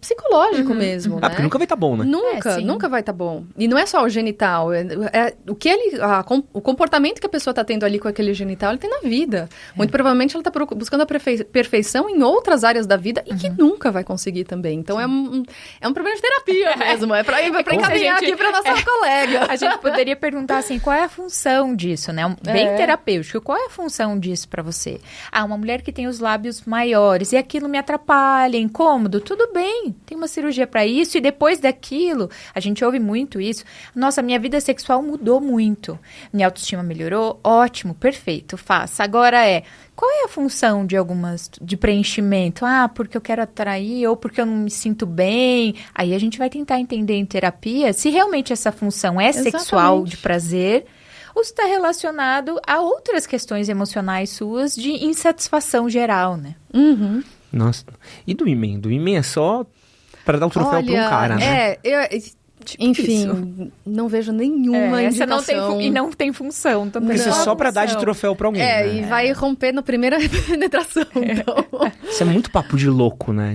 psicológico mesmo, né? Porque nunca vai tá bom, né? Nunca, sim. nunca vai estar bom. E não é só o genital, o comportamento que a pessoa está tendo ali com aquele genital, ele tem na vida. vida. Muito provavelmente ela está buscando a perfeição em outras áreas da vida e que nunca vai conseguir também. Então é um problema de terapia mesmo. É para encaminhar aqui para nossa colega. A gente poderia perguntar assim, qual é a função disso, né? Bem terapêutico. Qual é a função disso para você? Uma mulher que tem os lábios maiores e aquilo me atrapalha, é incômodo. Tudo bem, tem uma cirurgia para isso e depois daquilo, a gente ouve muito isso. Nossa, minha vida sexual mudou muito. Minha autoestima melhorou, ótimo, perfeito, faça. Agora qual é a função de preenchimento? Porque eu quero atrair ou porque eu não me sinto bem. Aí a gente vai tentar entender em terapia se realmente essa função é sexual, de prazer, ou se está relacionado a outras questões emocionais suas de insatisfação geral, né? Uhum. Nossa, e do ímen? Do ímen é só para dar o troféu para um cara, né? Enfim, não vejo nenhuma indicação. Não tem função também. Isso é só pra dar de troféu pra alguém, né? E vai romper na primeira penetração, então. Isso é muito papo de louco, né?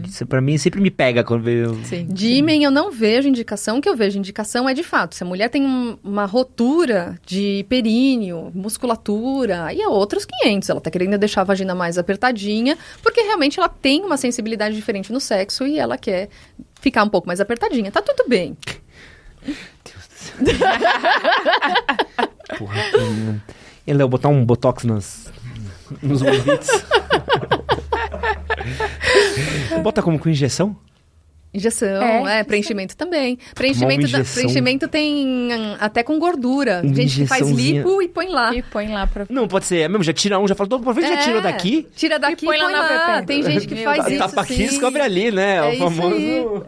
Isso pra mim sempre me pega quando vejo... De ímen eu não vejo indicação. O que eu vejo indicação é de fato, se a mulher tem uma rotura de períneo, musculatura, aí é outros 500. Ela tá querendo deixar a vagina mais apertadinha, porque realmente ela tem uma sensibilidade diferente no sexo e ela quer ficar um pouco mais apertadinha. Tá tudo bem. Deus do céu. Porra, ele botar um botox nos ouvidos. Bota como com injeção? Injeção, preenchimento também. Preenchimento tem até com gordura. Gente que faz lipo e põe lá. Pra... Não, pode ser. Mesmo, já tira já fala, já tirou daqui? Tira daqui e põe lá. Tem gente que faz isso, tapa aqui e descobre ali, né? O famoso...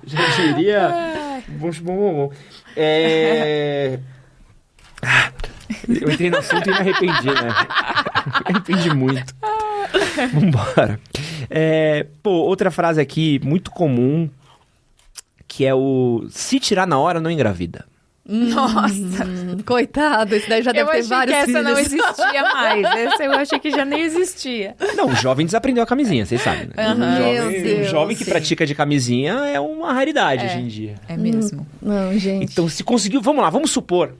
Já diria... Bom. Eu entrei no assunto e me arrependi, né? Me arrependi muito. Vambora. Outra frase aqui, muito comum, que é se tirar na hora, não engravida. Nossa! Coitado, esse daí já deve ter vários filhos. Eu achei que essa não existia mais. Essa eu achei que já nem existia. Não, o jovem desaprendeu a camisinha, vocês sabem, né? O jovem que pratica de camisinha é uma raridade hoje em dia. É mesmo. Não, gente. Então, se conseguiu... Vamos lá, vamos supor.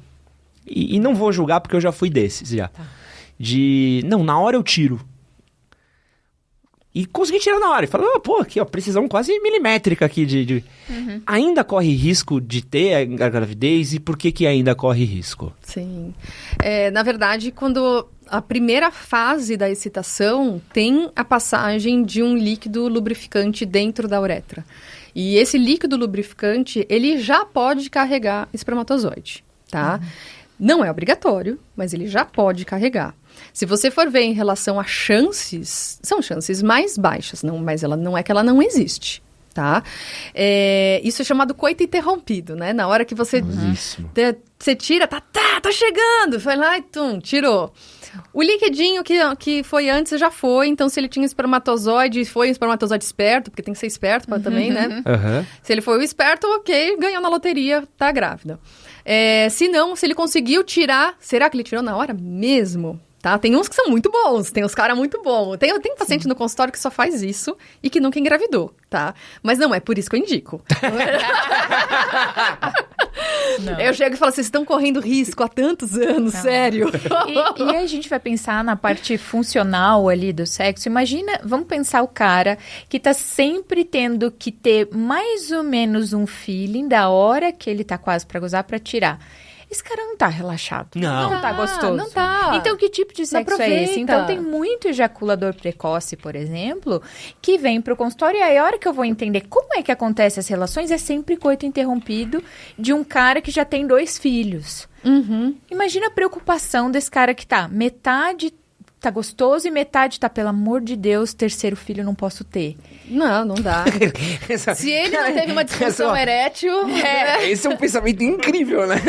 E não vou julgar, porque eu já fui desses, já. Tá. Não, na hora eu tiro. E consegui tirar na hora. E falei, aqui, ó, precisão quase milimétrica aqui Ainda corre risco de ter a gravidez? E por que ainda corre risco? Sim. Na verdade, quando a primeira fase da excitação tem a passagem de um líquido lubrificante dentro da uretra. E esse líquido lubrificante, ele já pode carregar espermatozoide, tá? Não é obrigatório, mas ele já pode carregar. Se você for ver em relação a chances, são chances mais baixas, mas ela não é que ela não existe, tá? Isso é chamado coito interrompido, né? Na hora que você tira, tá chegando, foi lá e tirou. O liquidinho que foi antes já foi, então se ele tinha espermatozoide, foi um espermatozoide esperto, porque tem que ser esperto também, né? Se ele foi o esperto, ok, ganhou na loteria, tá grávida. Se não, se ele conseguiu tirar, será que ele tirou na hora mesmo? Tá? Tem uns que são muito bons, tem uns caras muito bons. Tem paciente no consultório que só faz isso e que nunca engravidou, tá? Mas não é por isso que eu indico. Eu chego e falo, vocês estão correndo risco há tantos anos, sério. E a gente vai pensar na parte funcional ali do sexo. Imagina, vamos pensar o cara que tá sempre tendo que ter mais ou menos um feeling da hora que ele tá quase pra gozar pra tirar. Esse cara não tá relaxado. Não tá gostoso. Não tá. Então, que tipo de sexo é esse? Então, tem muito ejaculador precoce, por exemplo, que vem pro consultório e aí a hora que eu vou entender como é que acontece as relações é sempre coito interrompido de um cara que já tem 2 filhos. Imagina a preocupação desse cara que metade tá gostoso e metade tá, pelo amor de Deus, 3º filho não posso ter. Não dá. Se ele não teve uma disfunção erétil... Esse é um pensamento incrível, né?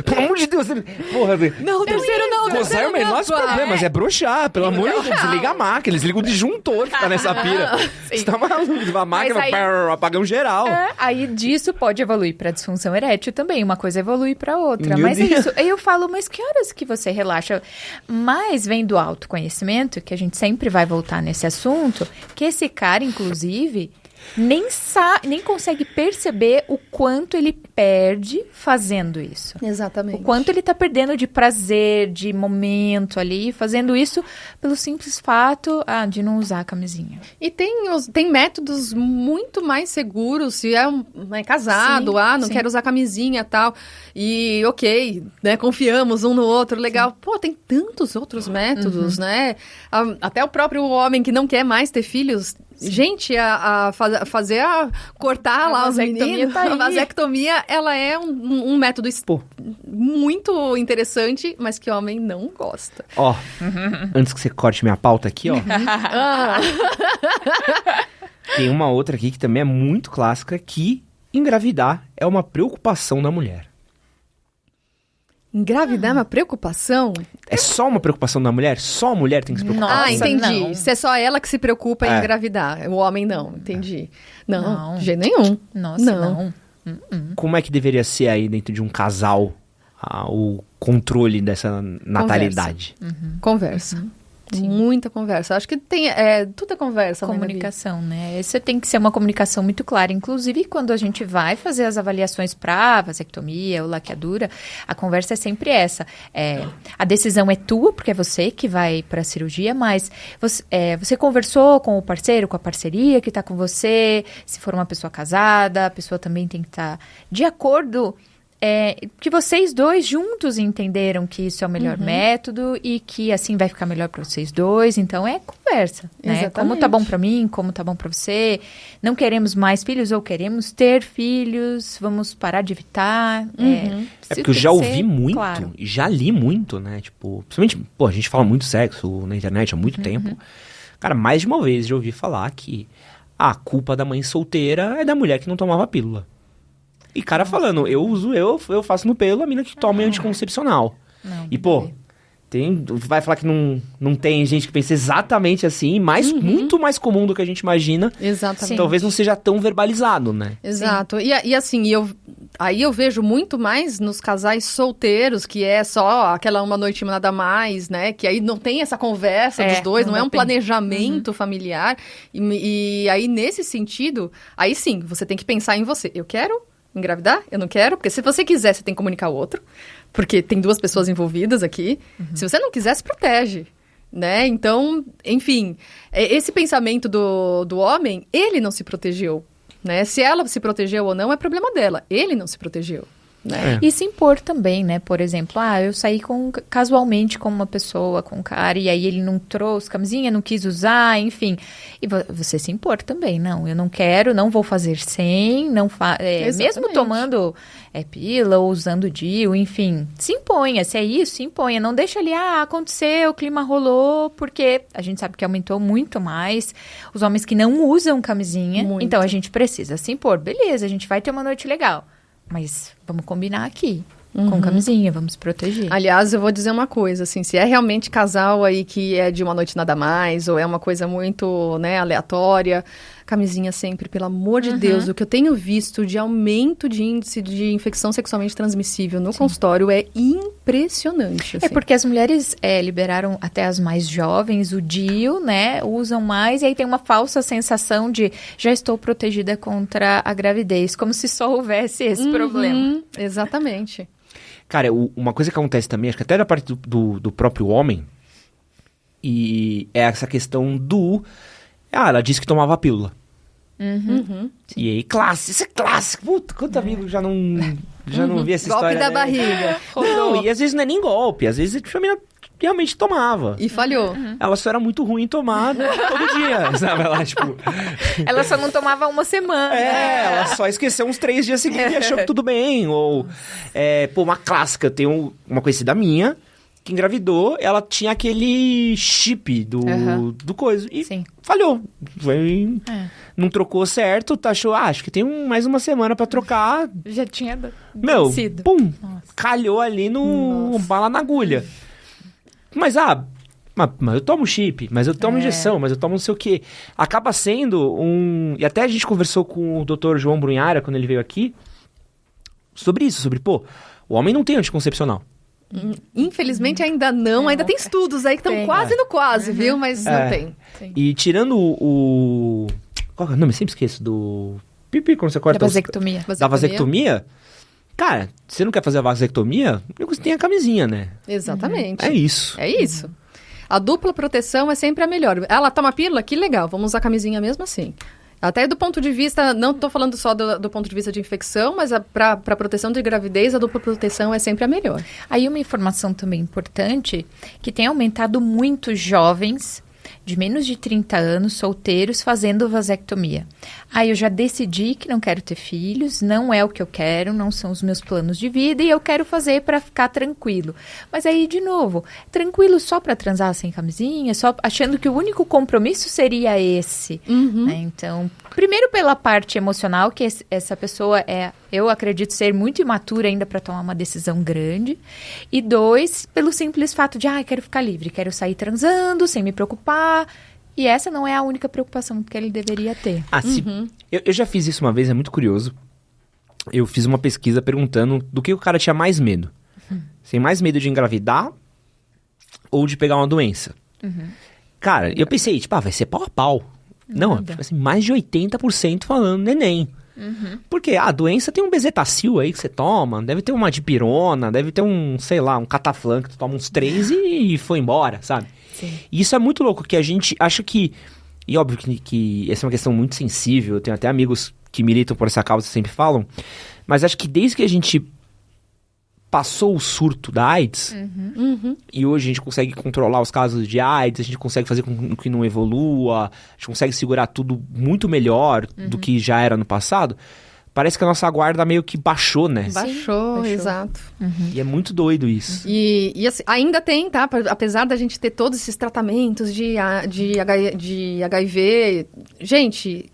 Pelo amor de Deus. Porra, não, o terceiro não. Gozar é o menor dos problemas, é broxar. Pelo amor de Deus, desliga a máquina, desliga o disjuntor que tá nessa pira. Você tá maluco, a máquina, apagão geral. Aí disso pode evoluir pra disfunção erétil também. Uma coisa evolui pra outra. Mas é isso. Aí eu falo, mas que horas que você relaxa? Mas vem do autoconhecimento, que a gente sempre vai voltar nesse assunto, que esse cara, inclusive, nem consegue perceber o quanto ele perde fazendo isso. Exatamente. O quanto ele tá perdendo de prazer, de momento ali, fazendo isso pelo simples fato de não usar a camisinha. E tem métodos muito mais seguros, se é casado, não quero usar camisinha e tal. E ok, né, confiamos um no outro, legal. Sim. Pô, tem tantos outros métodos, né? Até o próprio homem que não quer mais ter filhos. Sim. Gente, cortar lá os meninos, tá a vasectomia, ela é um método muito interessante, mas que homem não gosta. Ó, antes que você corte minha pauta aqui, ó. Tem uma outra aqui que também é muito clássica, que engravidar é uma preocupação da mulher. Engravidar é uma preocupação? É só uma preocupação da mulher? Só a mulher tem que se preocupar? Entendi. Não. Se é só ela que se preocupa em engravidar, o homem não, entendi. Não, de jeito nenhum. Nossa, não. Como é que deveria ser aí dentro de um casal o controle dessa natalidade? Conversa. Muita conversa. Acho que tudo é conversa. Comunicação, né? Essa tem que ser uma comunicação muito clara. Inclusive, quando a gente vai fazer as avaliações para vasectomia ou laqueadura, a conversa é sempre essa. A decisão é tua, porque é você que vai para a cirurgia, mas você conversou com o parceiro, com a parceria que está com você. Se for uma pessoa casada, a pessoa também tem que estar de acordo... que vocês dois juntos entenderam que isso é o melhor método e que assim vai ficar melhor para vocês dois. Então, é conversa, né? Exatamente. Como tá bom para mim, como tá bom para você. Não queremos mais filhos ou queremos ter filhos. Vamos parar de evitar. Porque eu já ouvi muito, já li muito, né? Tipo, principalmente, a gente fala muito sexo na internet há muito tempo. Cara, mais de uma vez já ouvi falar que a culpa da mãe solteira é da mulher que não tomava pílula. E cara falando, eu faço no pelo, a mina que toma anticoncepcional. Não, e vai falar que não tem gente que pensa exatamente assim, mas muito mais comum do que a gente imagina. Exatamente. Talvez não seja tão verbalizado, né? Exato. E assim, aí eu vejo muito mais nos casais solteiros, que é só aquela uma noite nada mais, né? Que aí não tem essa conversa dos dois, não é um planejamento familiar. E aí, nesse sentido, aí sim, você tem que pensar em você. Eu quero engravidar? Eu não quero? Porque se você quiser, você tem que comunicar o outro. Porque tem duas pessoas envolvidas aqui. Se você não quiser, se protege. Né? Então, enfim, esse pensamento do homem, ele não se protegeu. Né? Se ela se protegeu ou não, é problema dela. Ele não se protegeu. Né? E se impor também, né? Por exemplo, eu saí casualmente com uma pessoa, com um cara, e aí ele não trouxe camisinha, não quis usar, enfim. E você se impor também, não, eu não quero, não vou fazer sem, mesmo tomando pílula ou usando DIU, enfim. Se imponha, se é isso, se imponha. Não deixa ali, aconteceu, o clima rolou, porque a gente sabe que aumentou muito mais os homens que não usam camisinha. Muito. Então a gente precisa se impor. Beleza, a gente vai ter uma noite legal. Mas vamos combinar aqui, com camisinha, vamos proteger. Aliás, eu vou dizer uma coisa, assim, se é realmente casal aí que é de uma noite nada mais, ou é uma coisa muito, né, aleatória, camisinha sempre, pelo amor de Deus. O que eu tenho visto de aumento de índice de infecção sexualmente transmissível no consultório é impressionante. Assim. É porque as mulheres liberaram, até as mais jovens, o DIU, né? Usam mais, e aí tem uma falsa sensação de já estou protegida contra a gravidez, como se só houvesse esse problema. Exatamente. Cara, uma coisa que acontece também, acho que até da parte do próprio homem, e é essa questão ela disse que tomava pílula. E aí, isso é clássico. Puta, quanto amigo já não vi essa golpe história. Golpe da barriga. Não, e às vezes não é nem golpe. Às vezes a menina realmente tomava. E falhou. Ela só era muito ruim em tomar todo dia, sabe? Ela só não tomava uma semana. Ela só esqueceu uns 3 dias seguidos e achou que tudo bem. Ou, uma clássica. Tem uma conhecida minha que engravidou, ela tinha aquele chip do coisa. E falhou. Não trocou certo, achou, acho que tem mais uma semana pra trocar. Já tinha vencido. Pum, calhou ali no bala na agulha. Mas eu tomo chip, mas eu tomo injeção, mas eu tomo não sei o quê. Acaba sendo e até a gente conversou com o Dr. João Brunhara, quando ele veio aqui, sobre isso, o homem não tem anticoncepcional. Infelizmente ainda não, ainda tem estudos aí que estão quase no quase, viu? Mas não tem. Sim. E tirando Qual que é o nome? Eu sempre esqueço. Do... Pipi, quando você corta... Da vasectomia. Da vasectomia? Cara, você não quer fazer a vasectomia? Você tem a camisinha, né? Exatamente. É isso. É isso. A dupla proteção é sempre a melhor. Ela toma pílula? Que legal, vamos usar camisinha mesmo assim. Até do ponto de vista, não estou falando só do ponto de vista de infecção, mas para proteção de gravidez, a dupla proteção é sempre a melhor. Aí uma informação também importante, que tem aumentado muito jovens de menos de 30 anos, solteiros, fazendo vasectomia. Aí eu já decidi que não quero ter filhos, não é o que eu quero, não são os meus planos de vida e eu quero fazer para ficar tranquilo. Mas aí, de novo, tranquilo só para transar sem camisinha, só achando que o único compromisso seria esse. Né? Então, primeiro pela parte emocional, que essa pessoa eu acredito ser muito imatura ainda para tomar uma decisão grande. E 2, pelo simples fato de, quero ficar livre, quero sair transando sem me preocupar. E essa não é a única preocupação que ele deveria ter. Eu já fiz isso uma vez, é muito curioso. Eu fiz uma pesquisa perguntando do que o cara tinha mais medo. Tem mais medo de engravidar ou de pegar uma doença? Cara, eu pensei, vai ser pau a pau. Não, assim, mais de 80% falando neném. Porque a doença tem um bezetacil aí que você toma, deve ter uma dipirona, deve ter um cataflã que tu toma uns 3 e foi embora, sabe? Sim. E isso é muito louco, que a gente acha que... E óbvio que essa é uma questão muito sensível, eu tenho até amigos que militam por essa causa, sempre falam, mas acho que desde que a gente passou o surto da AIDS, e hoje a gente consegue controlar os casos de AIDS, a gente consegue fazer com que não evolua, a gente consegue segurar tudo muito melhor do que já era no passado, parece que a nossa guarda meio que baixou, né? Baixou. Exato. E é muito doido isso. E assim, ainda tem, tá? Apesar da gente ter todos esses tratamentos de HIV, gente...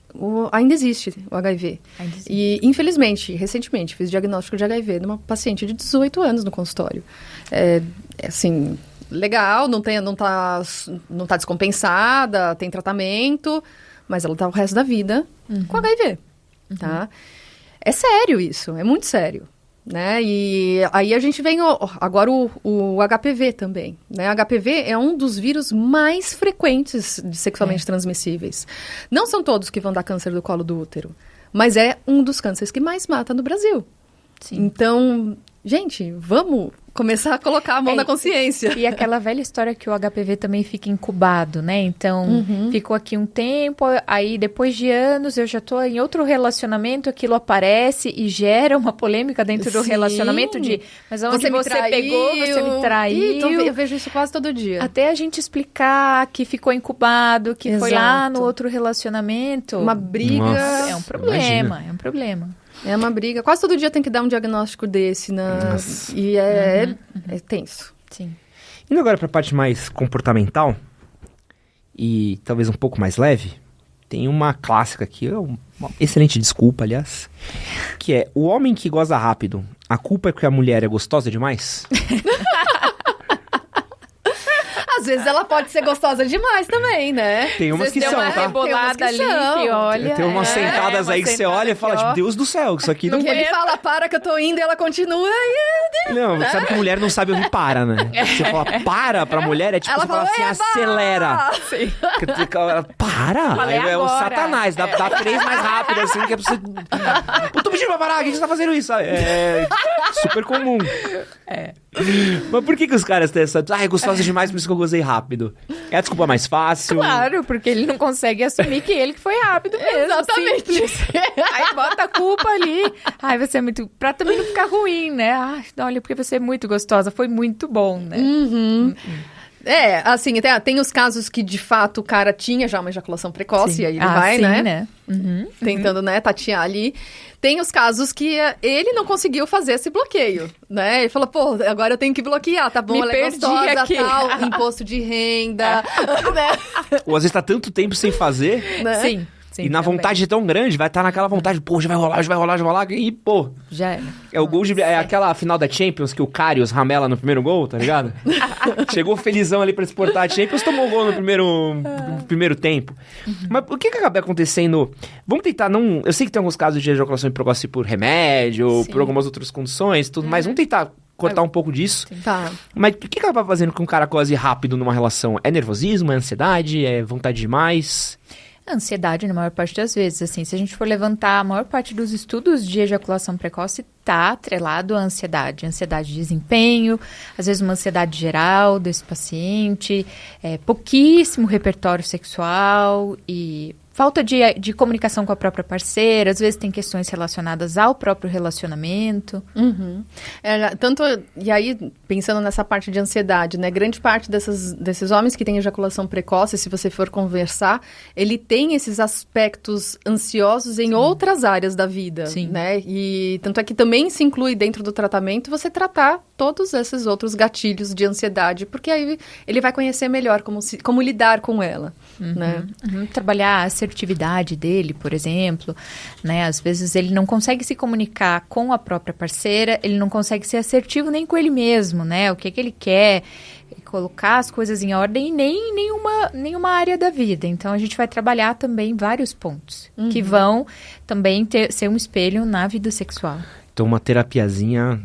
ainda existe o HIV. E, infelizmente, recentemente, fiz diagnóstico de HIV numa paciente de 18 anos no consultório. Assim, legal, não tá descompensada, tem tratamento, mas ela tá o resto da vida com HIV, tá? É sério isso, é muito sério. Né? E aí a gente vem agora o HPV também, né? HPV é um dos vírus mais frequentes de sexualmente transmissíveis. Não são todos que vão dar câncer do colo do útero, mas é um dos cânceres que mais mata no Brasil. Sim. Então, gente, vamos começar a colocar a mão na consciência. E aquela velha história que o HPV também fica incubado, né? Então, ficou aqui um tempo, aí depois de anos eu já tô em outro relacionamento, aquilo aparece e gera uma polêmica dentro do relacionamento de, mas onde você pegou, você me traiu. Eu vejo isso quase todo dia. Até a gente explicar que ficou incubado, que foi lá no outro relacionamento. Uma briga. Nossa, é um problema, é um problema. É uma briga. Quase todo dia tem que dar um diagnóstico desse, né? E é tenso. Sim. Indo agora para a parte mais comportamental e talvez um pouco mais leve, tem uma clássica aqui, uma excelente desculpa, aliás, que é: o homem que goza rápido, a culpa é que a mulher é gostosa demais? Às vezes ela pode ser gostosa demais também, né? Tem umas que são, tá? Rebolada ali, que olha. Tem umas sentadas aí que você olha e fala, tipo, Deus do céu, isso aqui não... Ele fala, para que eu tô indo, e ela continua. Não, sabe que mulher não sabe ouvir para, né? Você fala para pra mulher, é tipo, ela você fala assim, acelera. Sim. Para! Falei aí é o agora. satanás, dá 3 mais rápido, assim, que é pra você... Eu tô pedindo pra parar, por que você tá fazendo isso? É super comum. Mas por que os caras têm essa... é gostosa demais, por isso que eu gozei rápido. É a desculpa mais fácil. Claro, porque ele não consegue assumir que ele que foi rápido mesmo. Exatamente. Aí bota a culpa ali. Ai, você é muito... Pra também não ficar ruim, né? Ai, olha, porque você é muito gostosa. Foi muito bom, né? Assim, tem os casos que, de fato, o cara tinha já uma ejaculação precoce, e aí ele vai, sim, né? Tentando, né, tatear ali. Tem os casos que ele não conseguiu fazer esse bloqueio, né? Ele falou, pô, agora eu tenho que bloquear, tá bom, ela é gostosa, aqui. tal, imposto de renda, né? Ou às vezes tá tanto tempo sem fazer... Né? Sim. E na vontade é tão grande, vai estar naquela vontade, pô, já vai rolar, e pô... Já era. É o gol de... É aquela final da Champions que o Karius ramela no primeiro gol, tá ligado? Chegou felizão ali pra exportar a Champions, tomou o gol no primeiro tempo. Mas o que acaba acontecendo? Vamos tentar não... Eu sei que tem alguns casos de ejaculação precoce por remédio, ou por algumas outras condições, tudo, mas vamos tentar cortar um pouco disso. Tá. Mas o que acaba fazendo com que um cara goze rápido numa relação? É nervosismo, é ansiedade, é vontade demais? A ansiedade, na maior parte das vezes, assim, se a gente for levantar, a maior parte dos estudos de ejaculação precoce está atrelado à ansiedade de desempenho, às vezes uma ansiedade geral desse paciente, pouquíssimo repertório sexual e falta de comunicação com a própria parceira, às vezes tem questões relacionadas ao próprio relacionamento. Uhum. E aí, pensando nessa parte de ansiedade, né? Grande parte desses homens que têm ejaculação precoce, se você for conversar, ele tem esses aspectos ansiosos em outras áreas da vida, né? E tanto é que também se inclui dentro do tratamento você tratar todos esses outros gatilhos de ansiedade, porque aí ele vai conhecer melhor como lidar com ela, né? Trabalhar a assertividade dele, por exemplo, né? Às vezes ele não consegue se comunicar com a própria parceira, ele não consegue ser assertivo nem com ele mesmo, né? O que ele quer, colocar as coisas em ordem e nem em nenhuma área da vida. Então, a gente vai trabalhar também vários pontos que vão também ser um espelho na vida sexual. Então, uma terapiazinha...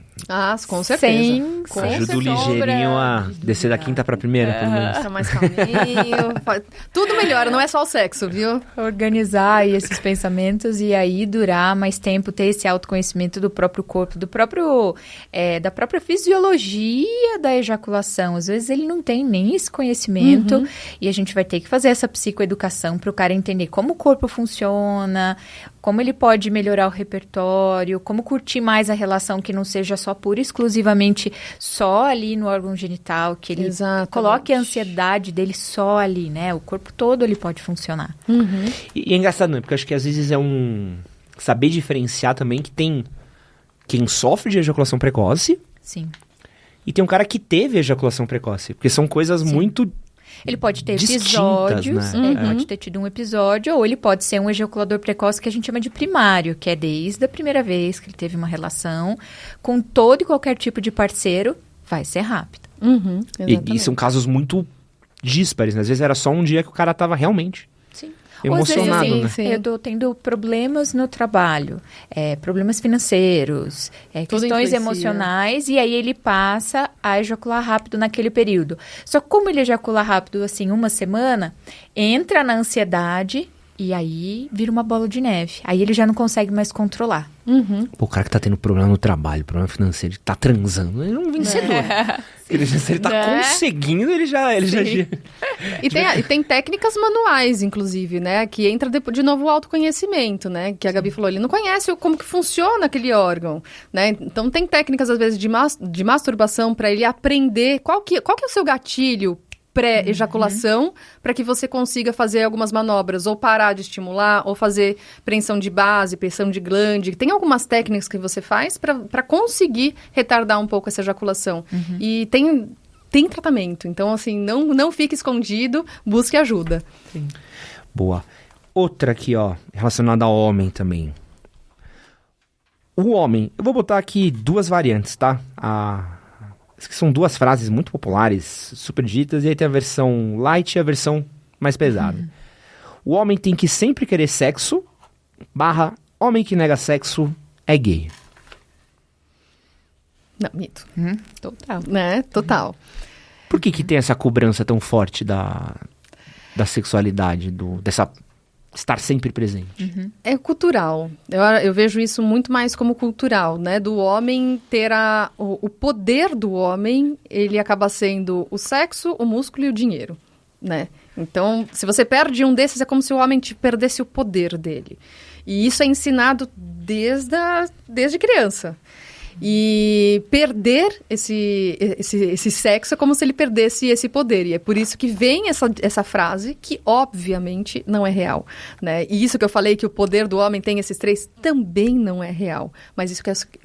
com certeza. Ajuda o ligeirinho a descer da quinta pra primeira, pelo menos. Fica mais calminho. Tudo melhora, não é só o sexo, viu? Organizar aí esses pensamentos e aí durar mais tempo, ter esse autoconhecimento do próprio corpo, da própria fisiologia da ejaculação. Às vezes ele não tem nem esse conhecimento e a gente vai ter que fazer essa psicoeducação para o cara entender como o corpo funciona, como ele pode melhorar o repertório, como curtir mais a relação que não seja só pura e exclusivamente só ali no órgão genital, que ele coloque a ansiedade dele só ali, né? O corpo todo ele pode funcionar. E é engraçado, né? Porque eu acho que às vezes é saber diferenciar também que tem quem sofre de ejaculação precoce. Sim. E tem um cara que teve ejaculação precoce. Porque são coisas muito... Ele pode ter distintas, episódios, né? Ele pode ter tido um episódio, ou ele pode ser um ejaculador precoce que a gente chama de primário, que é desde a primeira vez que ele teve uma relação com todo e qualquer tipo de parceiro, vai ser rápido. E são casos muito díspares, né? Às vezes era só um dia que o cara tava realmente emocionado, ou às vezes, né? Eu tô tendo problemas no trabalho, problemas financeiros, questões emocionais, e aí ele passa a ejacular rápido naquele período. Só que como ele ejacula rápido, assim, uma semana, entra na ansiedade e aí vira uma bola de neve. Aí ele já não consegue mais controlar. Pô, o cara que tá tendo problema no trabalho, problema financeiro, ele tá transando, ele é um vencedor. Se ele tá conseguindo, ele já... E tem técnicas manuais, inclusive, né? Que entra de novo o autoconhecimento, né? Que a Gabi falou, ele não conhece como que funciona aquele órgão, né? Então tem técnicas, às vezes, de masturbação para ele aprender qual que é o seu gatilho pré-ejaculação, para que você consiga fazer algumas manobras, ou parar de estimular, ou fazer preensão de base, pressão de glande. Tem algumas técnicas que você faz para conseguir retardar um pouco essa ejaculação. E tem tratamento. Então, assim, não fique escondido, busque ajuda. Sim. Boa. Outra aqui, ó, relacionada ao homem também. O homem, eu vou botar aqui duas variantes, tá? Que são duas frases muito populares, super ditas, e aí tem a versão light e a versão mais pesada. O homem tem que sempre querer sexo, / homem que nega sexo é gay. Não, mito. Total. Né? Total. Por que tem essa cobrança tão forte da sexualidade, dessa estar sempre presente? É cultural. Eu vejo isso muito mais como cultural, né? Do homem ter o poder do homem, ele acaba sendo o sexo, o músculo e o dinheiro, né? Então, se você perde um desses, é como se o homem te perdesse o poder dele. E isso é ensinado desde criança. E perder esse sexo é como se ele perdesse esse poder. E é por isso que vem essa frase, que obviamente não é real, né? E isso que eu falei, que o poder do homem tem esses três, também não é real. Mas isso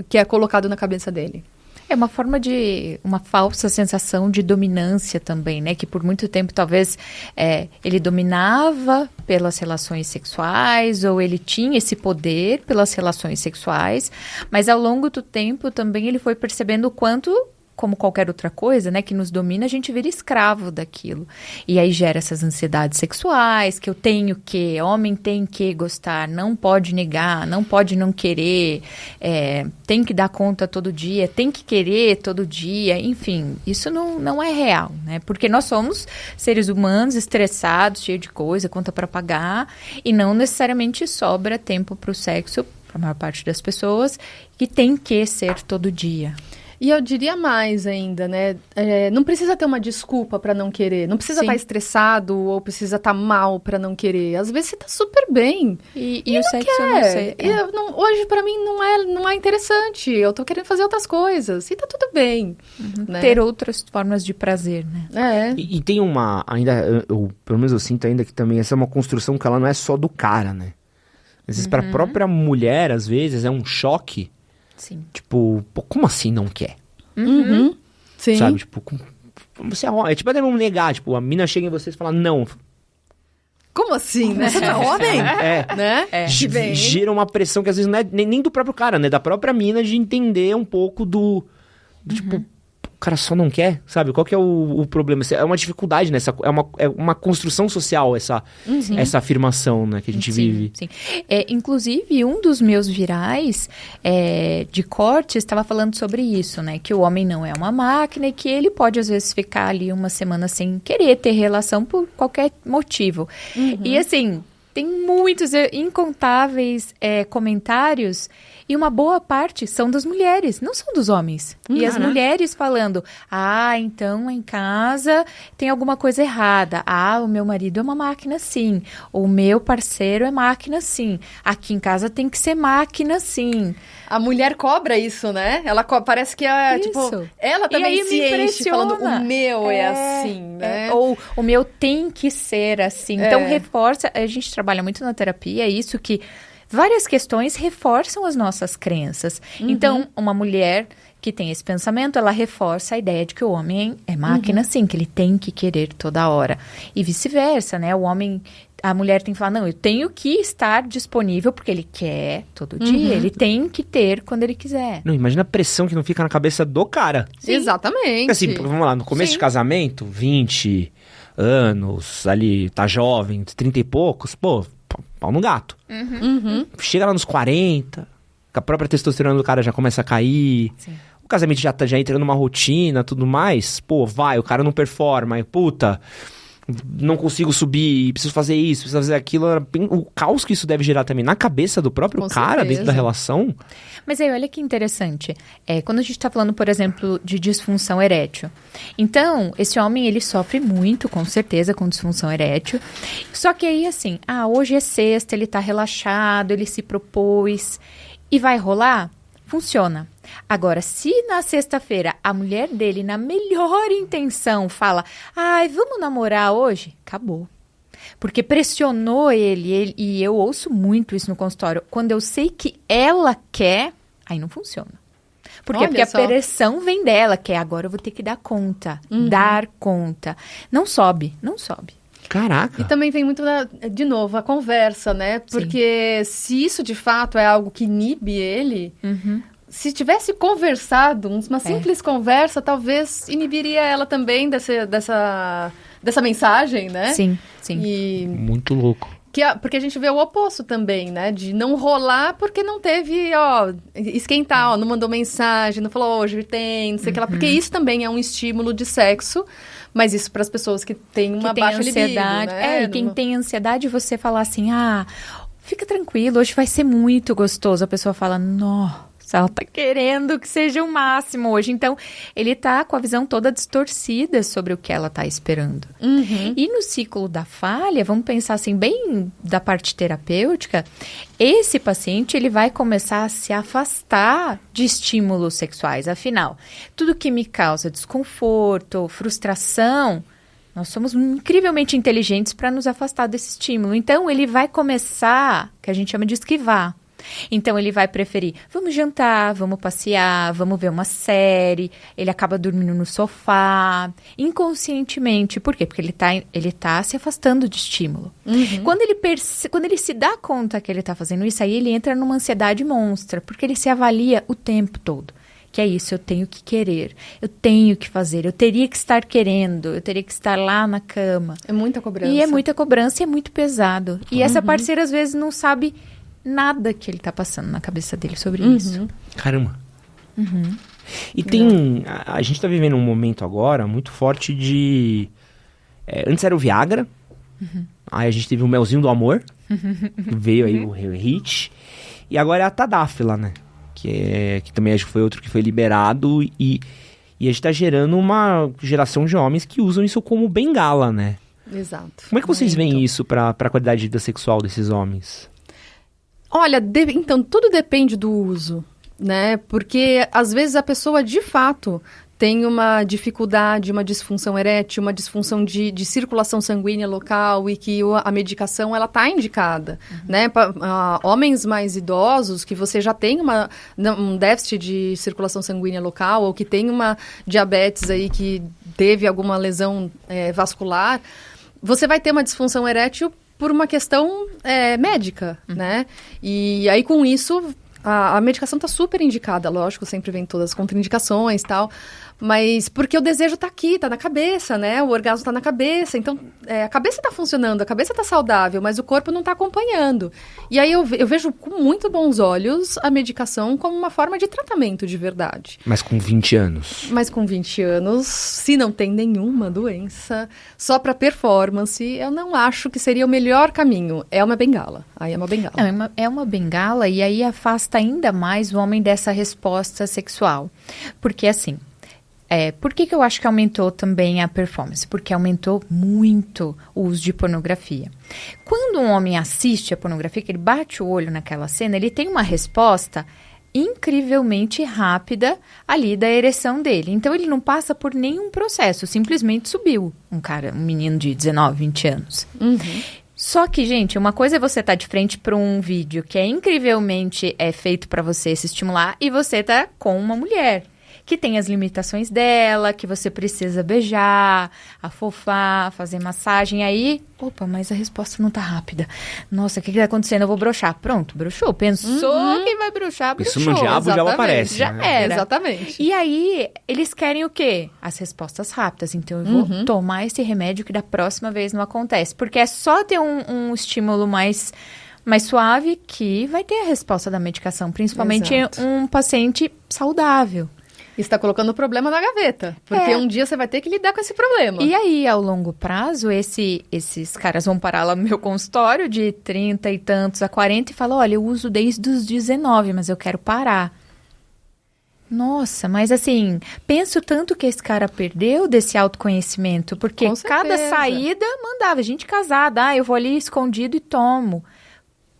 que é colocado na cabeça dele. É uma forma uma falsa sensação de dominância também, né? Que por muito tempo talvez ele dominava pelas relações sexuais, ou ele tinha esse poder pelas relações sexuais, mas ao longo do tempo também ele foi percebendo o quanto como qualquer outra coisa, né, que nos domina, a gente vira escravo daquilo. E aí gera essas ansiedades sexuais, que eu tenho que, homem tem que gostar, não pode negar, não pode não querer, tem que dar conta todo dia, tem que querer todo dia, enfim, isso não é real, né? Porque nós somos seres humanos estressados, cheios de coisa, conta para pagar, e não necessariamente sobra tempo para o sexo, para a maior parte das pessoas, que tem que ser todo dia. E eu diria mais ainda, né? Não precisa ter uma desculpa para não querer. Não precisa estar estressado ou precisa estar mal para não querer. Às vezes você tá super bem. E o sexo quer. Não sei. Hoje, para mim, não é interessante. Eu tô querendo fazer outras coisas. E tá tudo bem. Né? Ter outras formas de prazer, né? E tem uma... Ainda, pelo menos eu sinto ainda que também essa é uma construção que ela não é só do cara, né? Às vezes pra própria mulher, às vezes, é um choque. Sim. Tipo, pô, como assim não quer? Sim. Sabe, tipo, você é tipo até não negar, tipo, a mina chega em você e fala, não. Como assim, né? Você não é homem? Né? Gera uma pressão que às vezes não é nem do próprio cara, né? Da própria mina de entender um pouco do tipo, o cara só não quer, sabe? Qual que é o problema? É uma dificuldade, né? É uma construção social essa afirmação, né? Que a gente vive. Sim. Inclusive, um dos meus virais de corte estava falando sobre isso, né? Que o homem não é uma máquina e que ele pode, às vezes, ficar ali uma semana sem querer ter relação por qualquer motivo. E, assim, tem muitos, incontáveis comentários... E uma boa parte são das mulheres, não são dos homens. E as mulheres falando, então em casa tem alguma coisa errada. O meu marido é uma máquina sim. O meu parceiro é máquina sim. Aqui em casa tem que ser máquina sim. A mulher cobra isso, né? Ela parece que tipo, ela também se enche falando, o meu é assim, né? Ou o meu tem que ser assim. Então reforça, a gente trabalha muito na terapia, isso que... Várias questões reforçam as nossas crenças. Então, uma mulher que tem esse pensamento, ela reforça a ideia de que o homem é máquina, sim, que ele tem que querer toda hora. E vice-versa, né? A mulher tem que falar, não, eu tenho que estar disponível porque ele quer todo dia, ele tem que ter quando ele quiser. Não, imagina a pressão que não fica na cabeça do cara. Sim. Exatamente. Porque assim, vamos lá, no começo de casamento, 20 anos, ali, tá jovem, 30 e poucos, pô... Pau no gato. Chega lá nos 40, a própria testosterona do cara já começa a cair. Sim. O casamento já entra numa rotina, tudo mais. Pô, o cara não performa. E, puta, não consigo subir, preciso fazer isso, preciso fazer aquilo. O caos que isso deve gerar também na cabeça do próprio cara, dentro da relação. Mas aí, olha que interessante. Quando a gente está falando, por exemplo, de disfunção erétil. Então, esse homem, ele sofre muito, com certeza, com disfunção erétil. Só que aí, assim, hoje é sexta, ele está relaxado, ele se propôs e vai rolar? Funciona. Agora, se na sexta-feira a mulher dele, na melhor intenção, fala, vamos namorar hoje? Acabou. Porque pressionou ele, e eu ouço muito isso no consultório. Quando eu sei que ela quer, aí não funciona. Por quê? Porque a pressão vem dela, que agora eu vou ter que dar conta, dar conta. Não sobe. Caraca. E também vem muito, de novo, a conversa, né? Porque se isso de fato é algo que inibe ele... Se tivesse conversado, uma simples conversa, talvez inibiria ela também dessa mensagem, né? Sim. Muito louco. Porque a gente vê o oposto também, né? De não rolar porque não teve, esquentar, não mandou mensagem, não falou, hoje tem, não sei o que lá. Porque isso também é um estímulo de sexo, mas isso para as pessoas que têm uma baixa ansiedade, libido, né? E quem tem ansiedade, você falar assim, fica tranquilo, hoje vai ser muito gostoso. A pessoa fala, nossa. Ela tá querendo que seja o máximo hoje. Então, ele tá com a visão toda distorcida sobre o que ela tá esperando. E no ciclo da falha, vamos pensar assim, bem da parte terapêutica, esse paciente, ele vai começar a se afastar de estímulos sexuais. Afinal, tudo que me causa desconforto, frustração, nós somos incrivelmente inteligentes para nos afastar desse estímulo. Então, ele vai começar, que a gente chama de esquivar. Então, ele vai preferir, vamos jantar, vamos passear, vamos ver uma série. Ele acaba dormindo no sofá, inconscientemente. Por quê? Porque ele tá se afastando de estímulo. Quando ele se dá conta que ele tá fazendo isso, aí ele entra numa ansiedade monstra, porque ele se avalia o tempo todo. Que é isso, eu tenho que querer, eu tenho que fazer, eu teria que estar querendo, eu teria que estar lá na cama. É muita cobrança. E é muita cobrança e é muito pesado. E essa parceira, às vezes, não sabe nada que ele tá passando na cabeça dele sobre isso. Caramba. E tem... A gente tá vivendo um momento agora muito forte de... antes era o Viagra. Aí a gente teve o Melzinho do Amor. Veio aí o hit. E agora é a Tadafila, né? Que também acho que foi outro que foi liberado. E a gente tá gerando uma geração de homens que usam isso como bengala, né? Exato. Como é que vocês veem isso pra qualidade de vida sexual desses homens? Olha, então, tudo depende do uso, né? Porque, às vezes, a pessoa, de fato, tem uma dificuldade, uma disfunção erétil, uma disfunção de circulação sanguínea local e que a medicação, ela tá indicada, né? Homens mais idosos, que você já tem um déficit de circulação sanguínea local ou que tem uma diabetes aí que teve alguma lesão vascular, você vai ter uma disfunção erétil por uma questão médica, né? E aí, com isso, a medicação está super indicada. Lógico, sempre vem todas as contraindicações e tal. Mas porque o desejo está aqui, está na cabeça, né? O orgasmo está na cabeça. Então, a cabeça está funcionando, a cabeça está saudável, mas o corpo não está acompanhando. E aí eu vejo com muito bons olhos a medicação como uma forma de tratamento de verdade. Mas com 20 anos. Mas com 20 anos, se não tem nenhuma doença, só para performance, eu não acho que seria o melhor caminho. É uma bengala. Aí é uma bengala. Não, é uma bengala e aí afasta ainda mais o homem dessa resposta sexual. Porque assim... por que eu acho que aumentou também a performance? Porque aumentou muito o uso de pornografia. Quando um homem assiste a pornografia, que ele bate o olho naquela cena, ele tem uma resposta incrivelmente rápida ali da ereção dele. Então, ele não passa por nenhum processo, simplesmente subiu um menino de 19, 20 anos. Só que, gente, uma coisa é você estar de frente para um vídeo que é incrivelmente feito para você se estimular e você tá com uma mulher que tem as limitações dela, que você precisa beijar, afofar, fazer massagem. Aí, opa, mas a resposta não tá rápida. Nossa, o que tá acontecendo? Eu vou broxar. Pronto, broxou. Pensou que vai broxar, broxou. Isso no diabo já aparece. Já era. Exatamente. E aí, eles querem o quê? As respostas rápidas. Então, eu vou tomar esse remédio que da próxima vez não acontece. Porque é só ter um estímulo mais suave que vai ter a resposta da medicação. Principalmente um paciente saudável. Está colocando o problema na gaveta. Porque um dia você vai ter que lidar com esse problema. E aí, ao longo prazo, esses caras vão parar lá no meu consultório de 30 e tantos a 40 e falam, olha, eu uso desde os 19, mas eu quero parar. Nossa, mas assim, penso tanto que esse cara perdeu desse autoconhecimento, porque cada saída mandava, gente casada, eu vou ali escondido e tomo.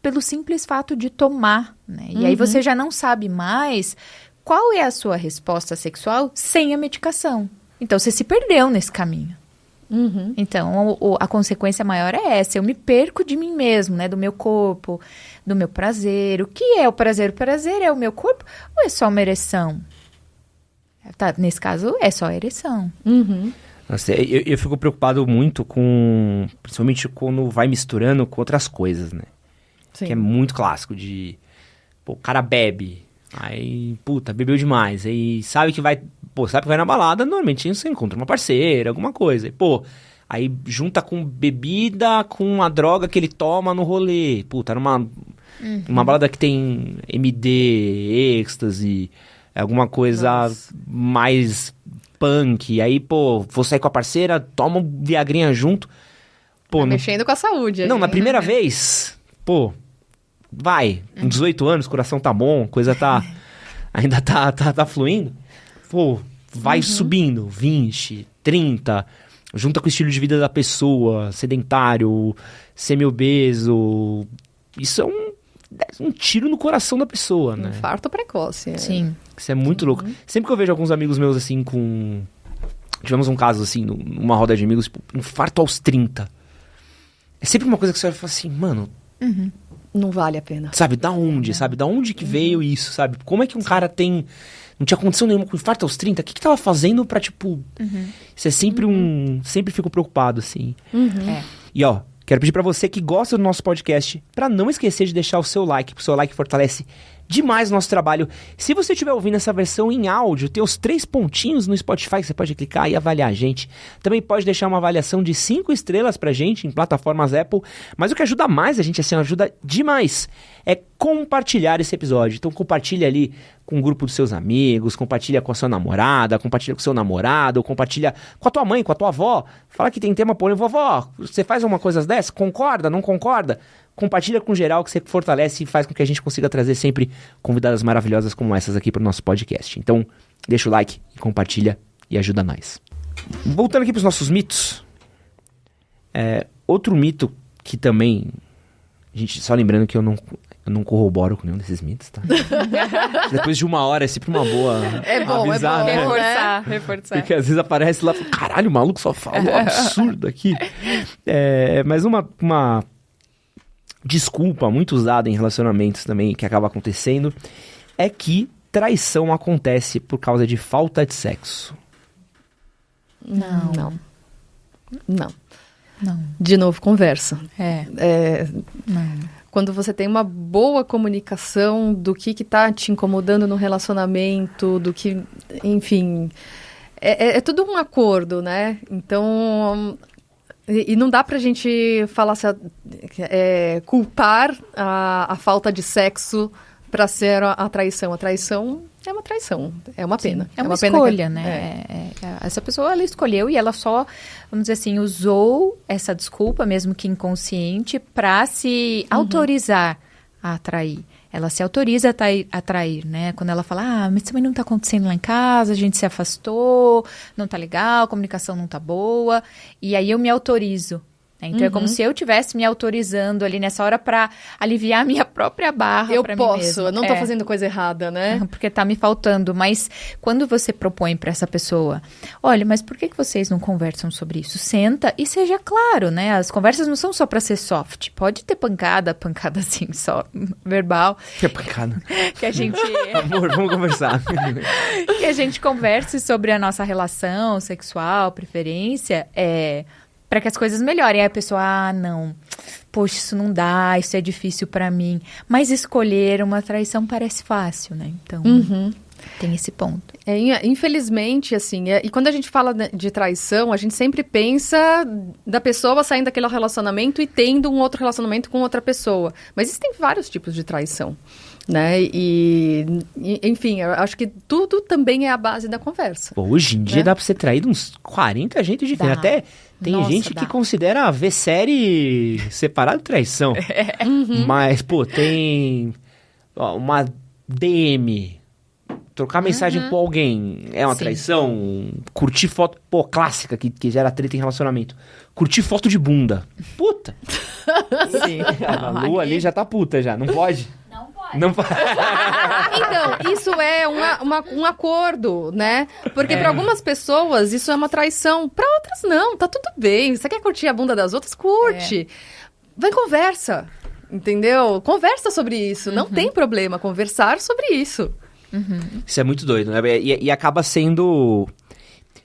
Pelo simples fato de tomar, né? E aí você já não sabe mais... Qual é a sua resposta sexual sem a medicação? Então, você se perdeu nesse caminho. Então, a consequência maior é essa. Eu me perco de mim mesmo, né? Do meu corpo, do meu prazer. O que é o prazer? O prazer é o meu corpo ou é só uma ereção? Tá, nesse caso, é só a ereção. Nossa, eu fico preocupado muito com... Principalmente quando vai misturando com outras coisas, né? Sim. Que é muito clássico de... Pô, o cara bebe... Aí, puta, bebeu demais. Aí sabe que vai na balada, normalmente você encontra uma parceira, alguma coisa. E, aí junta com bebida, com a droga que ele toma no rolê. Puta, numa balada que tem MD, êxtase, alguma coisa mais punk. Aí, vou sair com a parceira, toma um viagrinha junto. Tá mexendo com a saúde. Não, na primeira vez, vai, com 18 anos, o coração tá bom, a coisa ainda tá fluindo. Vai subindo, 20, 30, junta com o estilo de vida da pessoa, sedentário, semi-obeso. Isso é um tiro no coração da pessoa, né? Infarto precoce. Sim. Isso é muito louco. Sempre que eu vejo alguns amigos meus, assim, Tivemos um caso, assim, numa roda de amigos, infarto aos 30. É sempre uma coisa que você vai falar assim, mano... Não vale a pena. Sabe, da onde? Sabe, da onde que veio isso, sabe? Como é que um cara não tinha condição nenhuma com infarto aos 30? O que tava fazendo pra, Isso é sempre Sempre fico preocupado, assim. E, quero pedir pra você que gosta do nosso podcast, pra não esquecer de deixar o seu like, porque o seu like fortalece demais o nosso trabalho. Se você estiver ouvindo essa versão em áudio, tem os 3 pontinhos no Spotify que você pode clicar e avaliar a gente. Também pode deixar uma avaliação de 5 estrelas pra gente em plataformas Apple. Mas o que ajuda mais a gente, assim, ajuda demais, é compartilhar esse episódio. Então compartilha ali com um grupo dos seus amigos, compartilha com a sua namorada, compartilha com o seu namorado, compartilha com a tua mãe, com a tua avó. Fala que tem tema polêmico. Vovó, você faz uma coisa dessa? Concorda? Não concorda? Compartilha com geral, que você fortalece e faz com que a gente consiga trazer sempre convidadas maravilhosas como essas aqui para o nosso podcast. Então, deixa o like, compartilha e ajuda nós. Voltando aqui para os nossos mitos. Outro mito que também... Gente, só lembrando que eu não corroboro com nenhum desses mitos, tá? Depois de 1 hora é sempre uma boa avisar, né? Reforçar. Porque às vezes aparece lá e fala, caralho, o maluco só fala um absurdo aqui. Mas uma desculpa muito usada em relacionamentos também, que acaba acontecendo, é que traição acontece por causa de falta de sexo. Não. De novo, conversa. Não. Quando você tem uma boa comunicação do que tá te incomodando no relacionamento, do que, enfim, é tudo um acordo, né? Então, e não dá pra gente falar culpar a falta de sexo pra ser a traição. A traição é uma traição, é uma pena. É uma escolha, né? Essa pessoa, ela escolheu e ela só, vamos dizer assim, usou essa desculpa, mesmo que inconsciente, para se autorizar a atrair. Ela se autoriza a trair, né? Quando ela fala, mas também não tá acontecendo lá em casa, a gente se afastou, não tá legal, a comunicação não tá boa, e aí eu me autorizo. Então, é como se eu estivesse me autorizando ali nessa hora para aliviar a minha própria barra. Eu pra posso, mim mesma. eu não tô fazendo coisa errada, né? Porque tá me faltando. Mas quando você propõe para essa pessoa, olha, mas por que vocês não conversam sobre isso? Senta e seja claro, né? As conversas não são só para ser soft. Pode ter pancada assim, só verbal. Que pancada. Que a gente... Amor, vamos conversar. Que a gente converse sobre a nossa relação sexual, preferência, para que as coisas melhorem. Aí a pessoa, não, poxa, isso não dá, isso é difícil para mim. Mas escolher uma traição parece fácil, né? Então, tem esse ponto. Infelizmente, assim, e quando a gente fala de traição, a gente sempre pensa da pessoa saindo daquele relacionamento e tendo um outro relacionamento com outra pessoa. Mas existem vários tipos de traição, né? E enfim, eu acho que tudo também é a base da conversa. Pô, hoje em dia dá pra ser traído uns 40 jeitos diferentes. Até tem gente que considera ver série separado traição. Mas, pô, tem uma DM, trocar mensagem com alguém é uma traição. Curtir foto, pô, clássica que gera treta em relacionamento. Curtir foto de bunda. Puta! Sim. A Lu ali já tá puta já, não pode? Não pode. Então, isso é um acordo, né? Porque para algumas pessoas isso é uma traição, para outras não, tá tudo bem. Você quer curtir a bunda das outras? Curte. Vai conversa, entendeu? Conversa sobre isso, não tem problema conversar sobre isso. Isso é muito doido, né? E acaba sendo...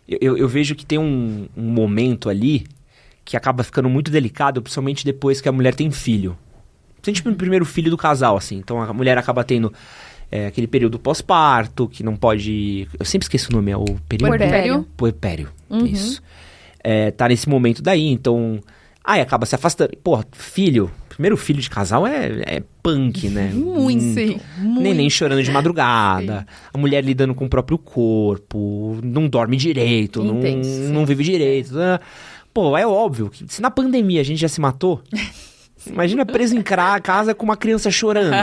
Eu vejo que tem um momento ali que acaba ficando muito delicado, principalmente depois que a mulher tem filho. Tipo o primeiro filho do casal, assim. Então a mulher acaba tendo aquele período pós-parto, que não pode... Eu sempre esqueço o nome, é o período... Puerpério. Isso. Tá nesse momento daí, então... Aí acaba se afastando. Pô, primeiro filho de casal é punk, né? Muito. Neném chorando de madrugada, a mulher lidando com o próprio corpo, não dorme direito, não vive direito. Pô, é óbvio que se na pandemia a gente já se matou... Imagina preso em casa com uma criança chorando.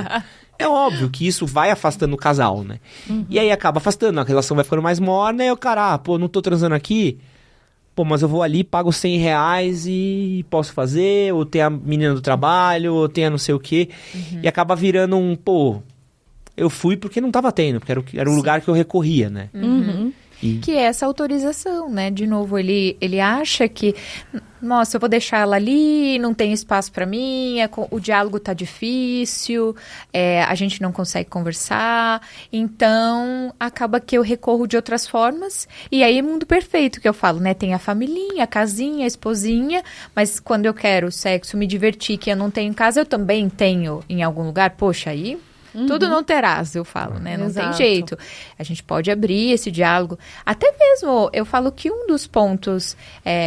É óbvio que isso vai afastando o casal, né? E aí acaba afastando, a relação vai ficando mais morna, e o cara, não tô transando aqui, mas eu vou ali, pago R$100 e posso fazer, ou tem a menina do trabalho, ou tem a não sei o quê. E acaba virando eu fui porque não tava tendo, porque era o lugar que eu recorria, né? Que é essa autorização, né? De novo, ele acha que, nossa, eu vou deixar ela ali, não tem espaço para mim, o diálogo tá difícil, a gente não consegue conversar, então acaba que eu recorro de outras formas, e aí é mundo perfeito que eu falo, né? Tem a familhinha, a casinha, a esposinha, mas quando eu quero sexo, me divertir, que eu não tenho em casa, eu também tenho em algum lugar, poxa, aí... Tudo não terás, eu falo, né? Não Exato. tem jeito. A gente pode abrir esse diálogo. Até mesmo, eu falo que um dos pontos,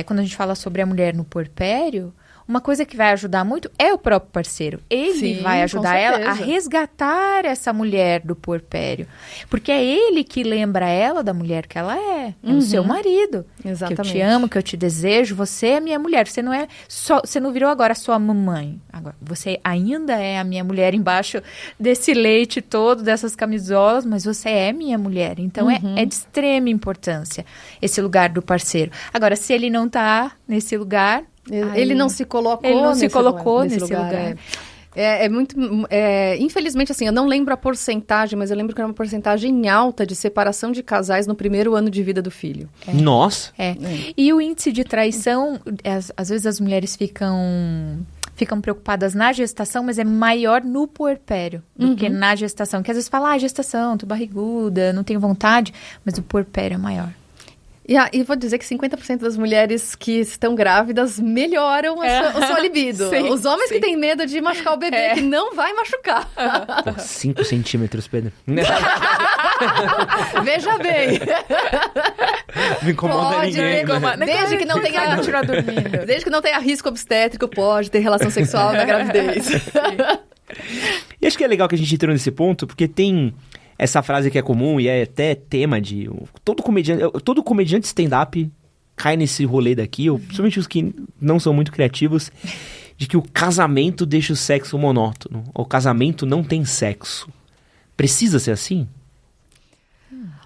quando a gente fala sobre a mulher no puerpério, uma coisa que vai ajudar muito é o próprio parceiro. Ele Sim, vai com ajudar ela a certeza. resgatar essa mulher do puerpério. Porque é ele que lembra ela da mulher que ela é. É o seu marido. Exatamente. Que eu te amo, que eu te desejo. Você é minha mulher. Você não é só, você não virou agora sua mamãe. Agora, você ainda é a minha mulher embaixo desse leite todo, dessas camisolas, mas você é minha mulher. Então, é de extrema importância esse lugar do parceiro. Agora, se ele não tá nesse lugar... Ele não se colocou Ele não se nesse colocou lugar, nesse lugar. É muito... infelizmente, assim, eu não lembro a porcentagem, mas eu lembro que era uma porcentagem alta de separação de casais no primeiro ano de vida do filho. Nossa! E o índice de traição, às vezes as mulheres ficam preocupadas na gestação, mas é maior no puerpério do que na gestação. Que às vezes fala, gestação, tô barriguda, não tenho vontade, mas o puerpério é maior. E vou dizer que 50% das mulheres que estão grávidas melhoram o seu libido. Sim, Os homens sim. que têm medo de machucar o bebê, que não vai machucar. Pô, 5 centímetros, Pedro. Veja bem. Não incomoda Pode, ninguém. né? Desde que não tenha... continuar dormindo. Desde que não tenha risco obstétrico, pode ter relação sexual na gravidez. E acho que é legal que a gente entrou nesse ponto, porque tem essa frase que é comum e é até tema de... Todo comediante stand-up cai nesse rolê daqui, principalmente os que não são muito criativos, de que o casamento deixa o sexo monótono. O casamento não tem sexo. Precisa ser assim?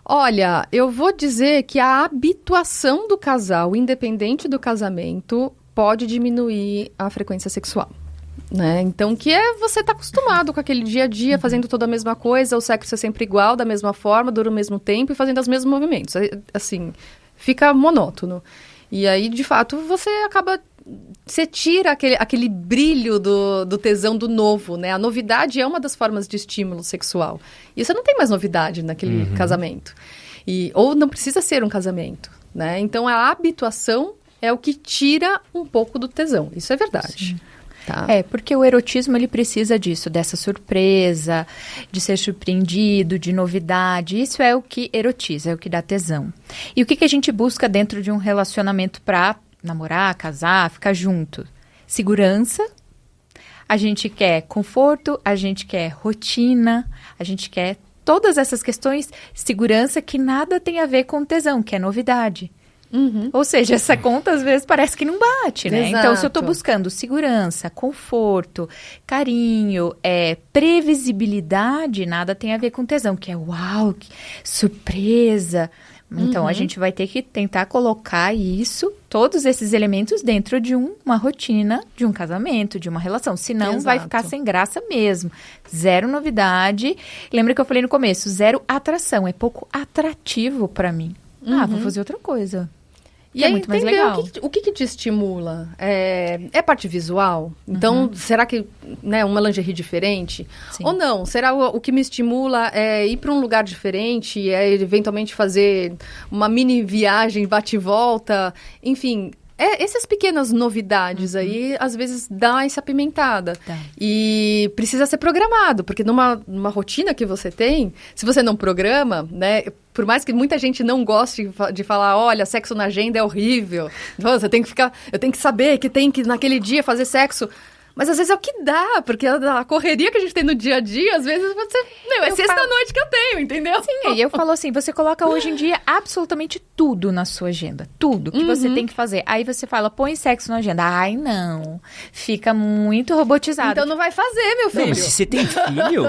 Olha, eu vou dizer que a habituação do casal, independente do casamento, pode diminuir a frequência sexual. Né? Então, que você tá acostumado com aquele dia a dia, fazendo toda a mesma coisa, o sexo é sempre igual, da mesma forma, dura o mesmo tempo e fazendo os mesmos movimentos. Assim, fica monótono. E aí, de fato, você tira aquele brilho do tesão do novo, né? A novidade é uma das formas de estímulo sexual. E você não tem mais novidade naquele casamento. Ou não precisa ser um casamento, né? Então, a habituação é o que tira um pouco do tesão. Isso é verdade. Tá. Porque o erotismo, ele precisa disso, dessa surpresa, de ser surpreendido, de novidade. Isso é o que erotiza, é o que dá tesão. E o que a gente busca dentro de um relacionamento para namorar, casar, ficar junto? Segurança. A gente quer conforto, a gente quer rotina, a gente quer todas essas questões, segurança que nada tem a ver com tesão, que é novidade. Ou seja, essa conta às vezes parece que não bate, né? Exato. Então, se eu tô buscando segurança, conforto, carinho, previsibilidade, nada tem a ver com tesão, que é uau, que surpresa. Então, a gente vai ter que tentar colocar todos esses elementos dentro de uma rotina, de um casamento, de uma relação. Senão, vai Exato. ficar sem graça mesmo. Zero novidade. Lembra que eu falei no começo, zero atração. É pouco atrativo pra mim. Vou fazer outra coisa. E é aí, muito mais entender legal. o que te estimula? É parte visual? Então, será que uma lingerie diferente? Sim. Ou não? Será o que me estimula é ir para um lugar diferente? É eventualmente fazer uma mini viagem bate e volta? Enfim, essas pequenas novidades aí, às vezes, dá essa apimentada. Tá. E precisa ser programado, porque numa rotina que você tem, se você não programa, né? Por mais que muita gente não goste de falar, olha, sexo na agenda é horrível. Nossa, eu tenho que saber que tem que, naquele dia, fazer sexo. Mas às vezes é o que dá, porque a correria que a gente tem no dia a dia, às vezes você... é sexta-noite que eu tenho, entendeu? Sim, e eu falo assim, você coloca hoje em dia absolutamente tudo na sua agenda. Tudo que você tem que fazer. Aí você fala, põe sexo na agenda. Ai, não. Fica muito robotizado. Então não vai fazer, meu filho. Não, se você tem filho...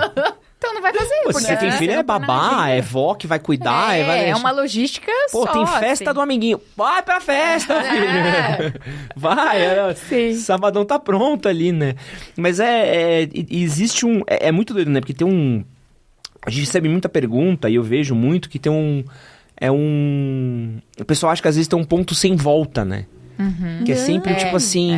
Então não vai fazer. Pô, se porque você tem filho, não põe na babá, agenda. vó que vai cuidar. É uma logística Pô, só. tem festa assim. do amiguinho. Vai pra festa, filho. Vai, Sim. sabadão tá pronto ali, né? Mas existe um... É muito doido, né? Porque tem um... A gente recebe muita pergunta e eu vejo muito que tem um... O pessoal acha que às vezes tem um ponto sem volta, né? Que é sempre tipo assim...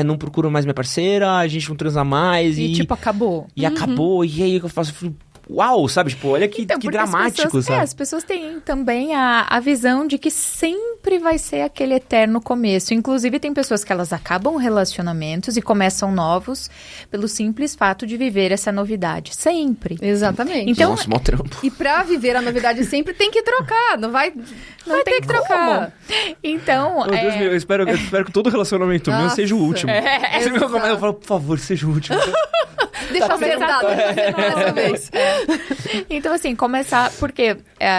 não procuro mais minha parceira, a gente não transa mais E tipo, acabou. E acabou, e aí eu faço... Uau, sabe? Tipo, olha que Então, porque dramático, as pessoas, sabe? as pessoas têm também a visão de que sempre sempre vai ser aquele eterno começo. Inclusive, tem pessoas que elas acabam relacionamentos e começam novos pelo simples fato de viver essa novidade. Sempre. Exatamente. Então, Nossa, mó trampo. E pra viver a novidade sempre tem que trocar, não vai ter que trocar. Então, Meu Deus, eu espero que todo relacionamento meu Nossa. seja o último. Você me exato. eu falo, por favor, seja o último. Deixa acertado dessa vez. Então, assim, começar... Porque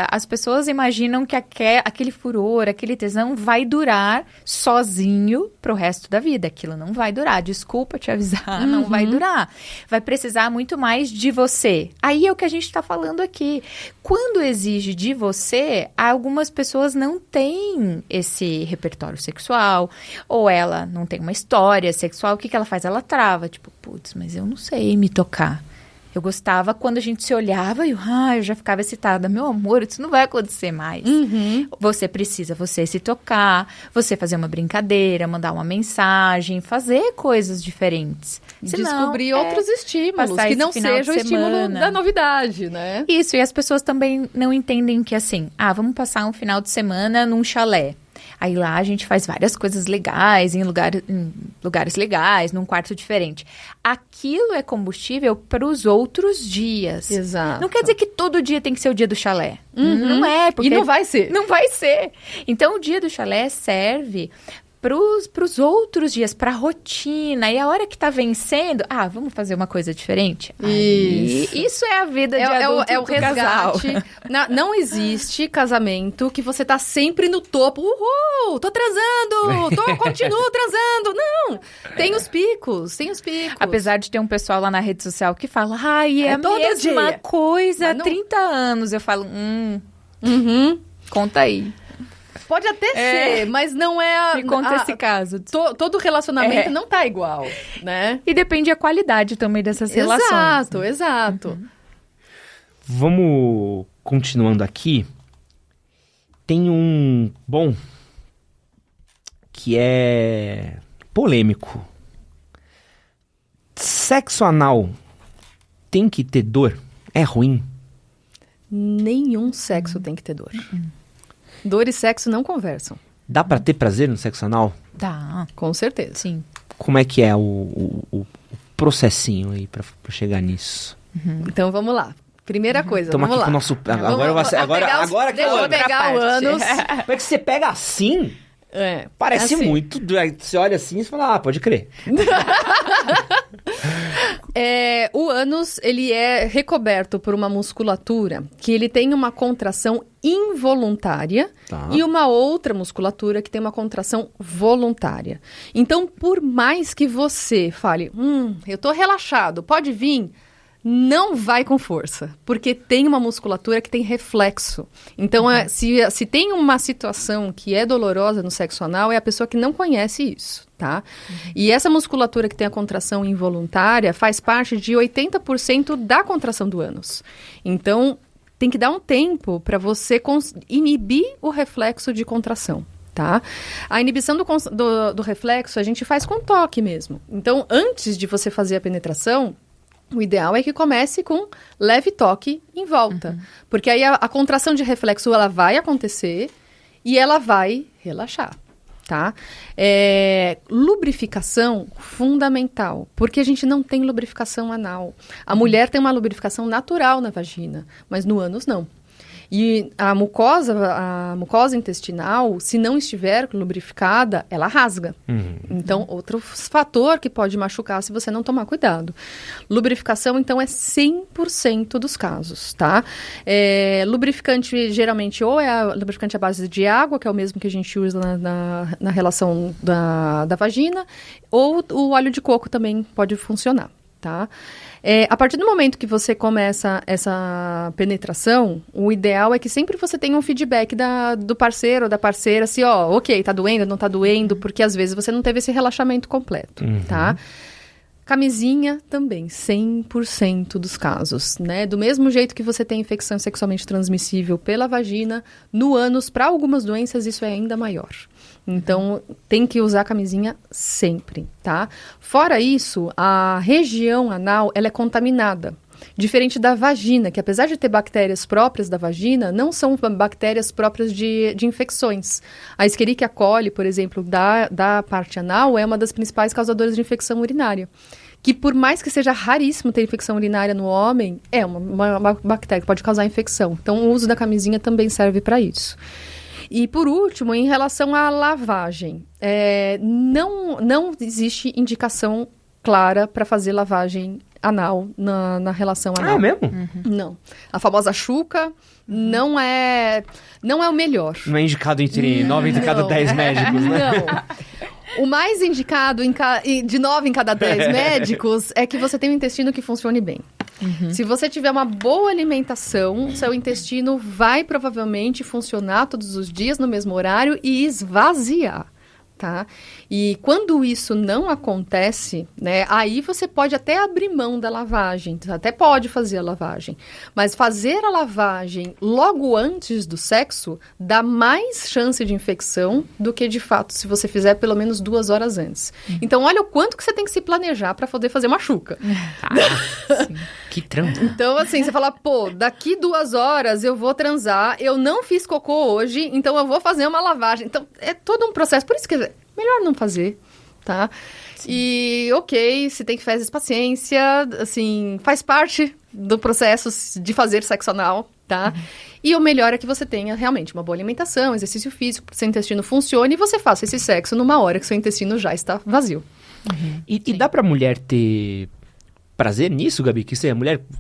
as pessoas imaginam que aquele furor, aquele tesão vai durar sozinho pro resto da vida. Aquilo não vai durar. Desculpa te avisar, não vai durar. Vai precisar muito mais de você. Aí é o que a gente tá falando aqui. Quando exige de você, algumas pessoas não têm esse repertório sexual, ou ela não tem uma história sexual. O que ela faz? Ela trava. Tipo, putz, mas eu não sei me tocar. Eu gostava quando a gente se olhava e eu já ficava excitada. Meu amor, isso não vai acontecer mais. Você precisa você se tocar, você fazer uma brincadeira, mandar uma mensagem, fazer coisas diferentes. Senão, Descobrir outros estímulos passar que esse não final de sejam o estímulo semana. da novidade, né? Isso, e as pessoas também não entendem que assim, vamos passar um final de semana num chalé. Aí lá a gente faz várias coisas legais, em lugares legais, num quarto diferente. Aquilo é combustível para os outros dias. Exato. Não quer dizer que todo dia tem que ser o dia do chalé. Não é, porque... E não vai ser. Não vai ser. Então, o dia do chalé serve pros outros dias, pra rotina. E a hora que tá vencendo, vamos fazer uma coisa diferente? Isso é a vida de adulto é o do casal. resgate. Não existe casamento que você tá sempre no topo. Uhul, tô transando, continuo transando. Não, tem os picos. Apesar de ter um pessoal lá na rede social que fala, é a todo mesma dia. coisa há Mas não- 30 anos. Eu falo, conta aí. Pode até ser, mas não é... Me conta esse caso. Todo relacionamento não tá igual, né? E depende a qualidade também dessas relações. Exato. Vamos continuando aqui. Tem um bom que é polêmico. Sexo anal tem que ter dor? É ruim? Nenhum sexo tem que ter dor. Dor e sexo não conversam. Dá pra ter prazer no sexo anal? Dá, Com certeza. sim. Como é que é o processinho aí pra chegar nisso? Então vamos lá. Primeira coisa, Estamos vamos aqui lá. com o nosso... Agora que Deixa eu pegar o ânus. Como é que você pega assim? Parece assim. muito... Você olha assim e fala, pode crer. O ânus, ele é recoberto por uma musculatura que ele tem uma contração involuntária e uma outra musculatura que tem uma contração voluntária. Então, por mais que você fale, eu tô relaxado, pode vir... Não vai com força, porque tem uma musculatura que tem reflexo. Então, se tem uma situação que é dolorosa no sexo anal, é a pessoa que não conhece isso, tá? E essa musculatura que tem a contração involuntária faz parte de 80% da contração do ânus. Então, tem que dar um tempo para você inibir o reflexo de contração. Tá? A inibição do reflexo a gente faz com toque mesmo. Então, antes de você fazer a penetração, o ideal é que comece com leve toque em volta. Porque aí a contração de reflexo ela vai acontecer e ela vai relaxar. Tá? Lubrificação fundamental, porque a gente não tem lubrificação anal. A mulher tem uma lubrificação natural na vagina, mas no ânus não. E a mucosa intestinal, se não estiver lubrificada, ela rasga. Então, outro fator que pode machucar se você não tomar cuidado. Lubrificação, então, é 100% dos casos, tá? Lubrificante, geralmente, ou é lubrificante à base de água, que é o mesmo que a gente usa na relação da vagina, ou o óleo de coco também pode funcionar, tá? A partir do momento que você começa essa penetração, o ideal é que sempre você tenha um feedback do parceiro ou da parceira, se, ok, tá doendo, não tá doendo, porque às vezes você não teve esse relaxamento completo, tá? Camisinha também, 100% dos casos, né? Do mesmo jeito que você tem infecção sexualmente transmissível pela vagina, no ânus, para algumas doenças, isso é ainda maior. Então, tem que usar camisinha sempre, tá? Fora isso, a região anal, ela é contaminada. Diferente da vagina, que apesar de ter bactérias próprias da vagina, não são bactérias próprias de infecções. A Escherichia coli, por exemplo, da parte anal, é uma das principais causadoras de infecção urinária. Que por mais que seja raríssimo ter infecção urinária no homem, é uma bactéria que pode causar infecção. Então, o uso da camisinha também serve para isso. E, por último, em relação à lavagem, não existe indicação clara para fazer lavagem anal na relação anal. Ah, é mesmo? Não. A famosa chuca não é o melhor. Não é indicado entre 9 entre cada 10 médicos, né? Não. O mais indicado de 9 em cada 10 médicos é que você tenha um intestino que funcione bem. Se você tiver uma boa alimentação, seu intestino vai provavelmente funcionar todos os dias no mesmo horário e esvaziar. Tá? E quando isso não acontece, né, aí você pode até abrir mão da lavagem, até pode fazer a lavagem, mas fazer a lavagem logo antes do sexo dá mais chance de infecção do que, de fato, se você fizer pelo menos 2 horas antes. Então, olha o quanto que você tem que se planejar para poder fazer uma chuca. Que trampo. Então, assim, você fala, pô, daqui 2 horas eu vou transar, eu não fiz cocô hoje, então eu vou fazer uma lavagem. Então, é todo um processo. Por isso que melhor não fazer, tá? Sim. E, ok, se tem fezes, paciência, assim, faz parte do processo de fazer sexo anal, tá? E o melhor é que você tenha realmente uma boa alimentação, exercício físico, para que seu intestino funcione e você faça esse sexo numa hora que seu intestino já está vazio. E dá pra mulher ter prazer nisso, Gabi? Que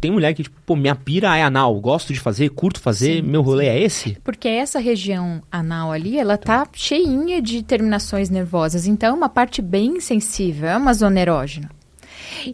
tem mulher que, tipo, pô, minha pira é anal, gosto de fazer, curto fazer, meu rolê é esse? Porque essa região anal ali, ela tá cheinha de terminações nervosas, então é uma parte bem sensível, é uma zona erógena.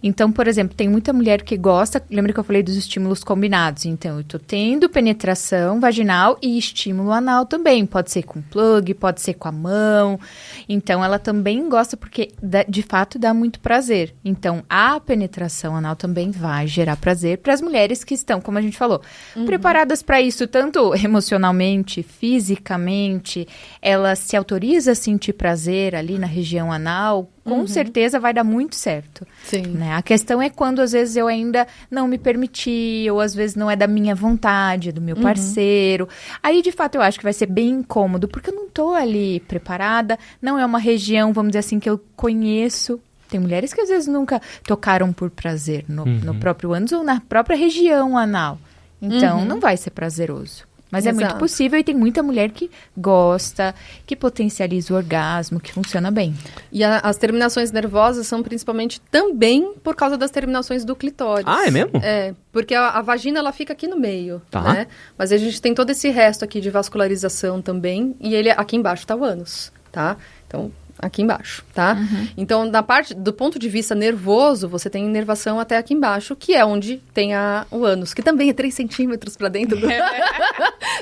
Então, por exemplo, tem muita mulher que gosta, lembra que eu falei dos estímulos combinados? Então, eu tô tendo penetração vaginal e estímulo anal também. Pode ser com plug, pode ser com a mão. Então, ela também gosta porque, de fato, dá muito prazer. Então, a penetração anal também vai gerar prazer para as mulheres que estão, como a gente falou, preparadas para isso, tanto emocionalmente, fisicamente. Ela se autoriza a sentir prazer ali na região anal, com certeza vai dar muito certo. Sim. Né? A questão é quando, às vezes, eu ainda não me permiti, ou às vezes não é da minha vontade, é do meu parceiro. Aí, de fato, eu acho que vai ser bem incômodo, porque eu não tô ali preparada, não é uma região, vamos dizer assim, que eu conheço. Tem mulheres que, às vezes, nunca tocaram por prazer no próprio ânus ou na própria região anal. Então, não vai ser prazeroso. Mas é muito possível e tem muita mulher que gosta, que potencializa o orgasmo, que funciona bem. E as terminações nervosas são principalmente também por causa das terminações do clitóris. Ah, é mesmo? É, porque a vagina ela fica aqui no meio, tá, né? Mas a gente tem todo esse resto aqui de vascularização também e ele aqui embaixo tá o ânus, tá? Então, aqui embaixo, tá? Então, do ponto de vista nervoso, você tem inervação até aqui embaixo, que é onde tem o ânus, que também é 3 centímetros pra dentro do...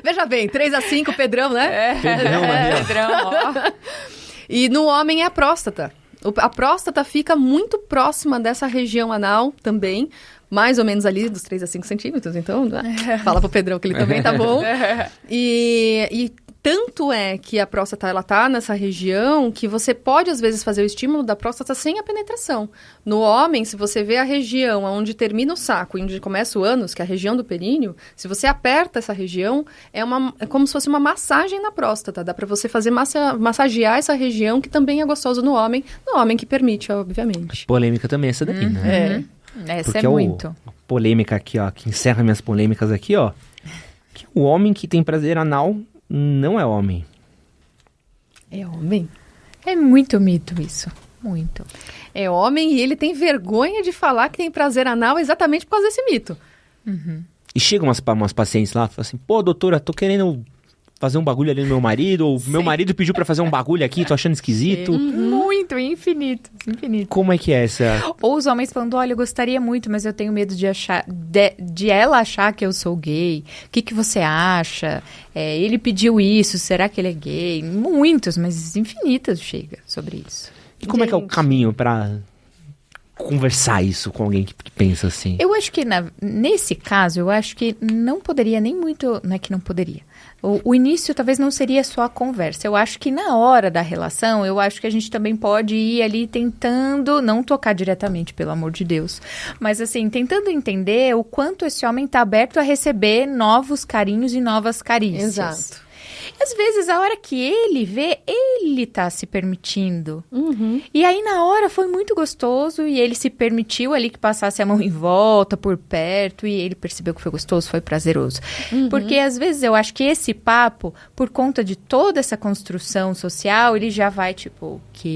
Veja bem, 3 a 5, Pedrão, né? Pedrão, ó. E no homem é a próstata. A próstata fica muito próxima dessa região anal também, mais ou menos ali dos 3 a 5 centímetros, então fala pro Pedrão que ele também tá bom. E tanto é que a próstata, ela tá nessa região que você pode, às vezes, fazer o estímulo da próstata sem a penetração. No homem, se você vê a região onde termina o saco e onde começa o ânus, que é a região do períneo, se você aperta essa região, é como se fosse uma massagem na próstata. Dá pra você fazer massagear essa região, que também é gostoso no homem que permite, obviamente. Polêmica também essa daí, né? Essa porque é muito. A polêmica aqui, ó, que encerra minhas polêmicas aqui, ó, que o homem que tem prazer anal não é homem. É homem? É muito mito isso. Muito. É homem e ele tem vergonha de falar que tem prazer anal exatamente por causa desse mito. E chegam umas pacientes lá e falam assim, pô, doutora, tô querendo fazer um bagulho ali no meu marido, ou meu marido pediu pra fazer um bagulho aqui, tô achando esquisito. Muito, infinito. Como é que é essa? Ou os homens falando, olha, eu gostaria muito, mas eu tenho medo de ela achar que eu sou gay. O que você acha? Ele pediu isso, será que ele é gay? Muitos, mas infinitas chega sobre isso. E como é que é o caminho pra conversar isso com alguém que pensa assim? Eu acho que, nesse caso, eu acho que não poderia nem muito... Não é que não poderia. O início talvez não seria só a conversa. Eu acho que na hora da relação, eu acho que a gente também pode ir ali tentando, não tocar diretamente, pelo amor de Deus, mas assim, tentando entender o quanto esse homem está aberto a receber novos carinhos e novas carícias. Exato. E às vezes, a hora que ele vê, ele tá se permitindo. E aí, na hora, foi muito gostoso e ele se permitiu ali que passasse a mão em volta, por perto, e ele percebeu que foi gostoso, foi prazeroso. Porque, às vezes, eu acho que esse papo, por conta de toda essa construção social, ele já vai, tipo, o quê?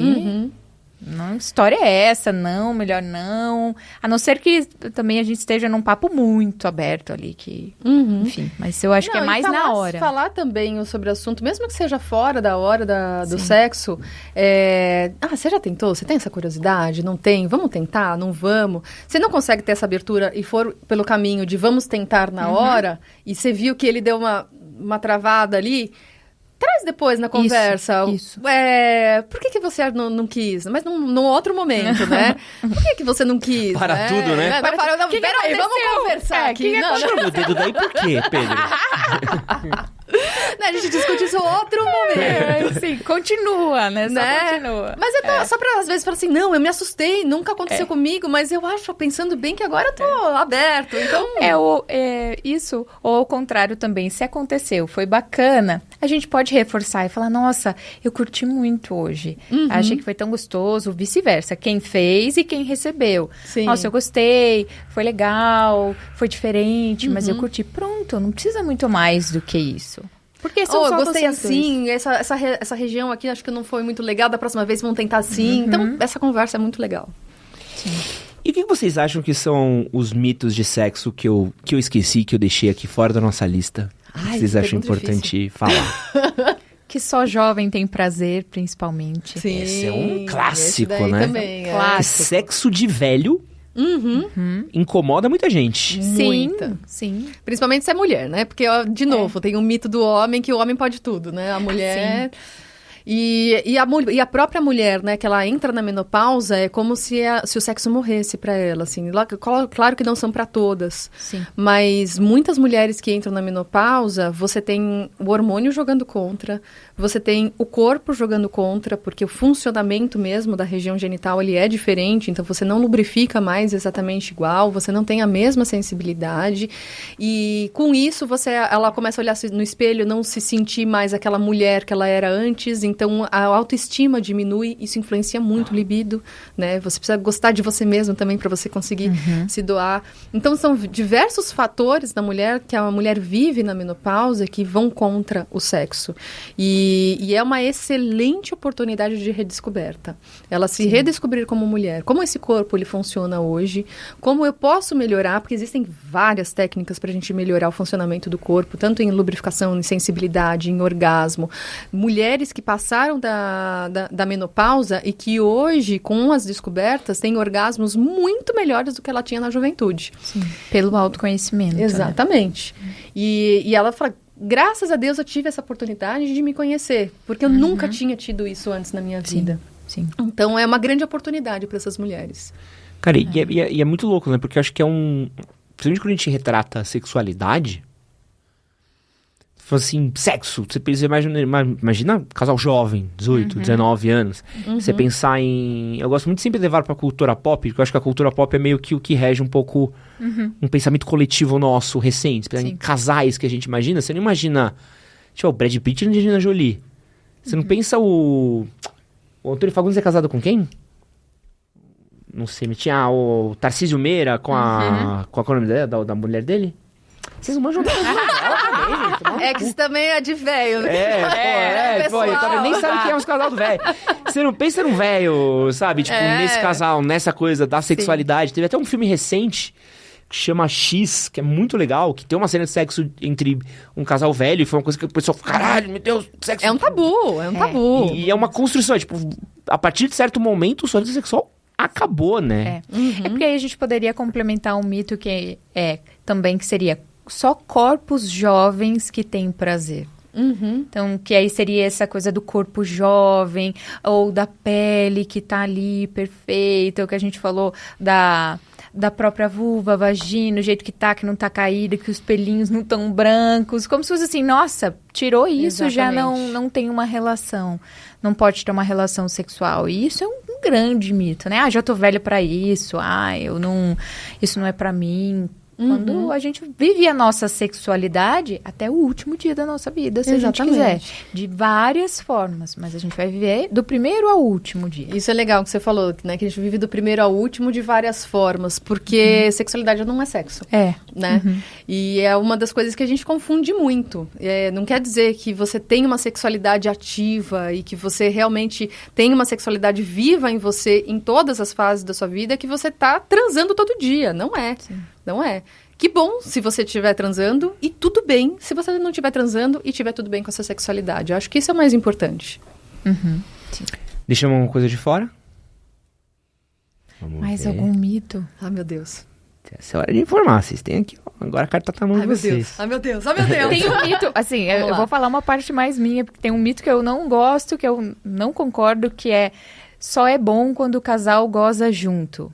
Não, que história é essa? Não, melhor não. A não ser que também a gente esteja num papo muito aberto ali, que... Enfim, mas eu acho que é mais na hora. Falar também sobre o assunto, mesmo que seja fora da hora do sexo. Você já tentou? Você tem essa curiosidade? Não tem? Vamos tentar? Não vamos? Você não consegue ter essa abertura e for pelo caminho de vamos tentar na hora, e você viu que ele deu uma travada ali... Traz depois na conversa. Isso. Por que você não quis? Mas num outro momento, né? Por que você não quis? Para tudo, né? Peraí, vamos conversar aqui. Puxa o dedo daí por quê, Pedro? A gente discute isso outro momento. Sim, continua, né? Continua. Mas só pra, às vezes, falar assim, não, eu me assustei, nunca aconteceu comigo, mas eu acho, pensando bem, que agora eu tô aberto, então... Isso, ou ao contrário também, se aconteceu, foi bacana, a gente pode reforçar e falar, nossa, eu curti muito hoje, achei que foi tão gostoso, vice-versa, quem fez e quem recebeu. Sim. Nossa, eu gostei, foi legal, foi diferente, mas eu curti. Pronto, não precisa muito mais do que isso. Porque são só eu gostei vocês assim, essa região aqui acho que não foi muito legal, da próxima vez vamos tentar assim. Então, essa conversa é muito legal. Sim. E o que vocês acham que são os mitos de sexo que eu esqueci, que eu deixei aqui fora da nossa lista? Vocês acham importante falar? Que só jovem tem prazer, principalmente. Sim, esse é um clássico, esse daí né? Também, Que sexo de velho incomoda muita gente. Muita. Sim. Principalmente se é mulher, né? Porque, de novo, tem um mito do homem que o homem pode tudo, né? A mulher... E a própria mulher, né, que ela entra na menopausa, é como se o sexo morresse pra ela, assim. Claro que não são pra todas. Sim. Mas muitas mulheres que entram na menopausa, você tem o hormônio jogando contra, você tem o corpo jogando contra, porque o funcionamento mesmo da região genital, ele é diferente, então você não lubrifica mais exatamente igual, você não tem a mesma sensibilidade, e com isso ela começa a olhar no espelho, não se sentir mais aquela mulher que ela era antes, então a autoestima diminui, isso influencia muito o libido, né? Você precisa gostar de você mesmo também para você conseguir se doar. Então são diversos fatores da mulher que a mulher vive na menopausa que vão contra o sexo. E é uma excelente oportunidade de redescoberta. Ela se redescobrir como mulher, como esse corpo ele funciona hoje, como eu posso melhorar, porque existem várias técnicas para a gente melhorar o funcionamento do corpo, tanto em lubrificação, em sensibilidade, em orgasmo. Mulheres que passaram da menopausa e que hoje, com as descobertas, têm orgasmos muito melhores do que ela tinha na juventude. Sim. Pelo autoconhecimento. Exatamente. Né? E ela fala, graças a Deus eu tive essa oportunidade de me conhecer, porque eu nunca tinha tido isso antes na minha vida. Sim. Então é uma grande oportunidade para essas mulheres. Cara, e é muito louco, né? Porque eu acho que principalmente quando a gente retrata a sexualidade, assim, sexo, você imagina um casal jovem, 18, 19 anos, você pensar em... Eu gosto muito sempre de levar pra cultura pop, porque eu acho que a cultura pop é meio que o que rege um pouco um pensamento coletivo nosso recente. Em casais que a gente imagina, você não imagina, tipo, o Brad Pitt e a Angelina Jolie. Você não pensa o Antônio Fagundes é casado com quem? Não sei, tinha o Tarcísio Meira com a... Qual é o nome dela, da mulher dele? Vocês não manjam É que isso também é de velho, né? Nem sabe quem é os casal do velho. Você não pensa num velho, sabe? Tipo, nesse casal, nessa coisa da sexualidade. Teve até um filme recente que chama X, que é muito legal, que tem uma cena de sexo entre um casal velho, e foi uma coisa que o pessoal falou, caralho, meu Deus, sexo... É um tabu. E é uma construção, tipo, a partir de certo momento, o sua vida sexual acabou, né? É porque aí a gente poderia complementar um mito que também que seria só corpos jovens que têm prazer. Então, que aí seria essa coisa do corpo jovem, ou da pele que tá ali perfeita, o que a gente falou da própria vulva, vagina, o jeito que tá, que não tá caída, que os pelinhos não tão brancos, como se fosse assim, nossa, tirou isso, já não tem uma relação, não pode ter uma relação sexual. E isso é um grande mito, né? Já tô velha pra isso, isso não é pra mim. Quando a gente vive a nossa sexualidade até o último dia da nossa vida, se a gente quiser. De várias formas, mas a gente vai viver do primeiro ao último dia. Isso é legal que você falou, né? Que a gente vive do primeiro ao último de várias formas, porque sexualidade não é sexo. Né? E é uma das coisas que a gente confunde muito. Não quer dizer que você tem uma sexualidade ativa e que você realmente tem uma sexualidade viva em você em todas as fases da sua vida, que você tá transando todo dia. Não é. Sim. Não é. Que bom se você estiver transando e tudo bem se você não estiver transando e estiver tudo bem com a sua sexualidade. Eu acho que isso é o mais importante. Sim. Deixamos alguma coisa de fora? Mais algum mito? Ah, meu Deus. Essa é hora de informar. Vocês têm aqui, ó. Agora a carta tá na mão de vocês. Ai, meu Deus. Ai, meu Deus. Tem um mito, assim, eu vou falar uma parte mais minha, porque tem um mito que eu não gosto, que eu não concordo, que é só é bom quando o casal goza junto.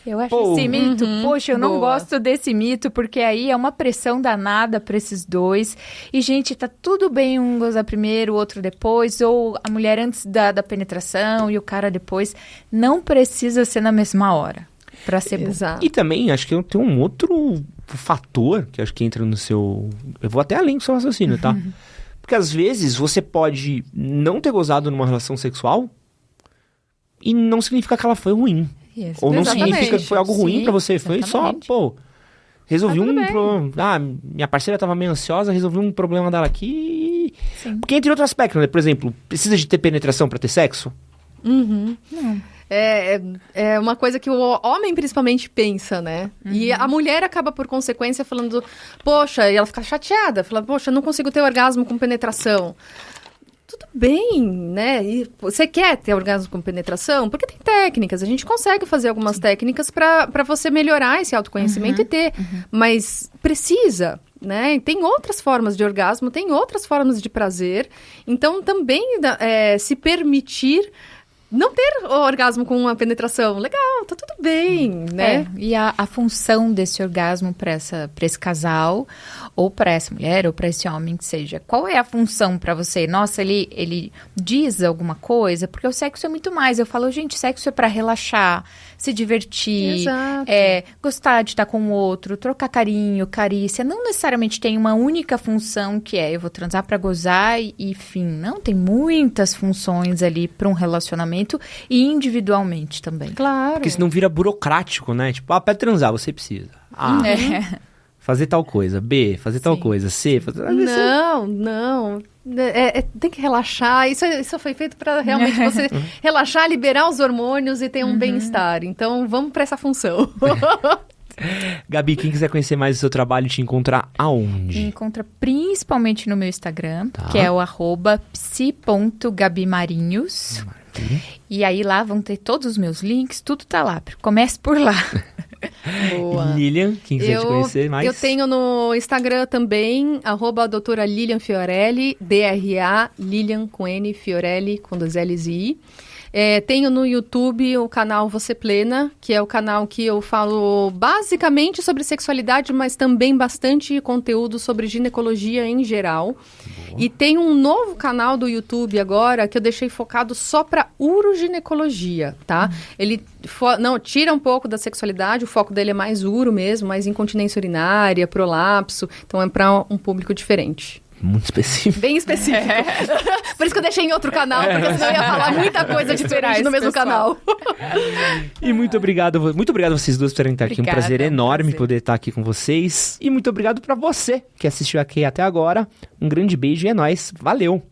Eu acho esse mito, poxa, eu não gosto desse mito, porque aí é uma pressão danada para esses dois. E, gente, tá tudo bem um gozar primeiro, o outro depois, ou a mulher antes da penetração e o cara depois. Não precisa ser na mesma hora para ser bom. E também, acho que tem um outro fator, que acho que entra no seu... Eu vou até além do seu raciocínio, tá? Porque às vezes você pode não ter gozado numa relação sexual e não significa que ela foi ruim. Isso. Ou não significa que foi algo ruim pra você. Foi só, resolvi problema. Minha parceira tava meio ansiosa, resolvi um problema dela aqui. Sim. Porque entre outros aspectos, né? Por exemplo, precisa de ter penetração pra ter sexo? Não. É uma coisa que o homem principalmente pensa, né? E a mulher acaba, por consequência, falando, poxa, e ela fica chateada, fala, poxa, não consigo ter orgasmo com penetração. Tudo bem, né? E você quer ter orgasmo com penetração? Porque tem técnicas. A gente consegue fazer algumas técnicas para você melhorar esse autoconhecimento e ter. Mas precisa, né? Tem outras formas de orgasmo, tem outras formas de prazer. Então, também se permitir não ter orgasmo com uma penetração. Legal, tá tudo bem, né? E a função desse orgasmo para esse casal, ou para essa mulher, ou para esse homem que seja. Qual é a função para você? Nossa, ele diz alguma coisa? Porque o sexo é muito mais. Eu falo, gente, sexo é para relaxar, se divertir, gostar de estar com o outro, trocar carinho, carícia. Não necessariamente tem uma única função que eu vou transar para gozar e fim. Não, tem muitas funções ali para um relacionamento e individualmente também. Claro. Porque senão vira burocrático, né? Tipo, pra transar você precisa. Fazer tal coisa. B, fazer tal coisa. C, fazer... Não. Tem que relaxar. Isso foi feito para realmente você relaxar, liberar os hormônios e ter um bem-estar. Então, vamos para essa função. Gabi, quem quiser conhecer mais do seu trabalho, te encontrar aonde? Me encontra principalmente no meu Instagram, que é o @psi.gabimarinhos. E aí lá vão ter todos os meus links, tudo tá lá. Comece por lá. Boa. Lilian, quem quiser te conhecer mais? Eu tenho no Instagram também, @doutora Lilian Fiorelli, DRA, Lilian com N, Fiorelli com 2 L's e I. Tenho no YouTube o canal Você Plena, que é o canal que eu falo basicamente sobre sexualidade, mas também bastante conteúdo sobre ginecologia em geral. Boa. E tem um novo canal do YouTube agora que eu deixei focado só para uroginecologia, tá? Ele tira um pouco da sexualidade, o foco dele é mais uro mesmo, mais incontinência urinária, prolapso, então é para um público diferente. Muito específico. Bem específico. Por isso que eu deixei em outro canal, porque senão eu ia falar muita coisa diferente no mesmo canal. E muito obrigado vocês duas por terem estado aqui. Um prazer enorme poder estar aqui com vocês. E muito obrigado pra você que assistiu aqui até agora. Um grande beijo e é nóis. Valeu!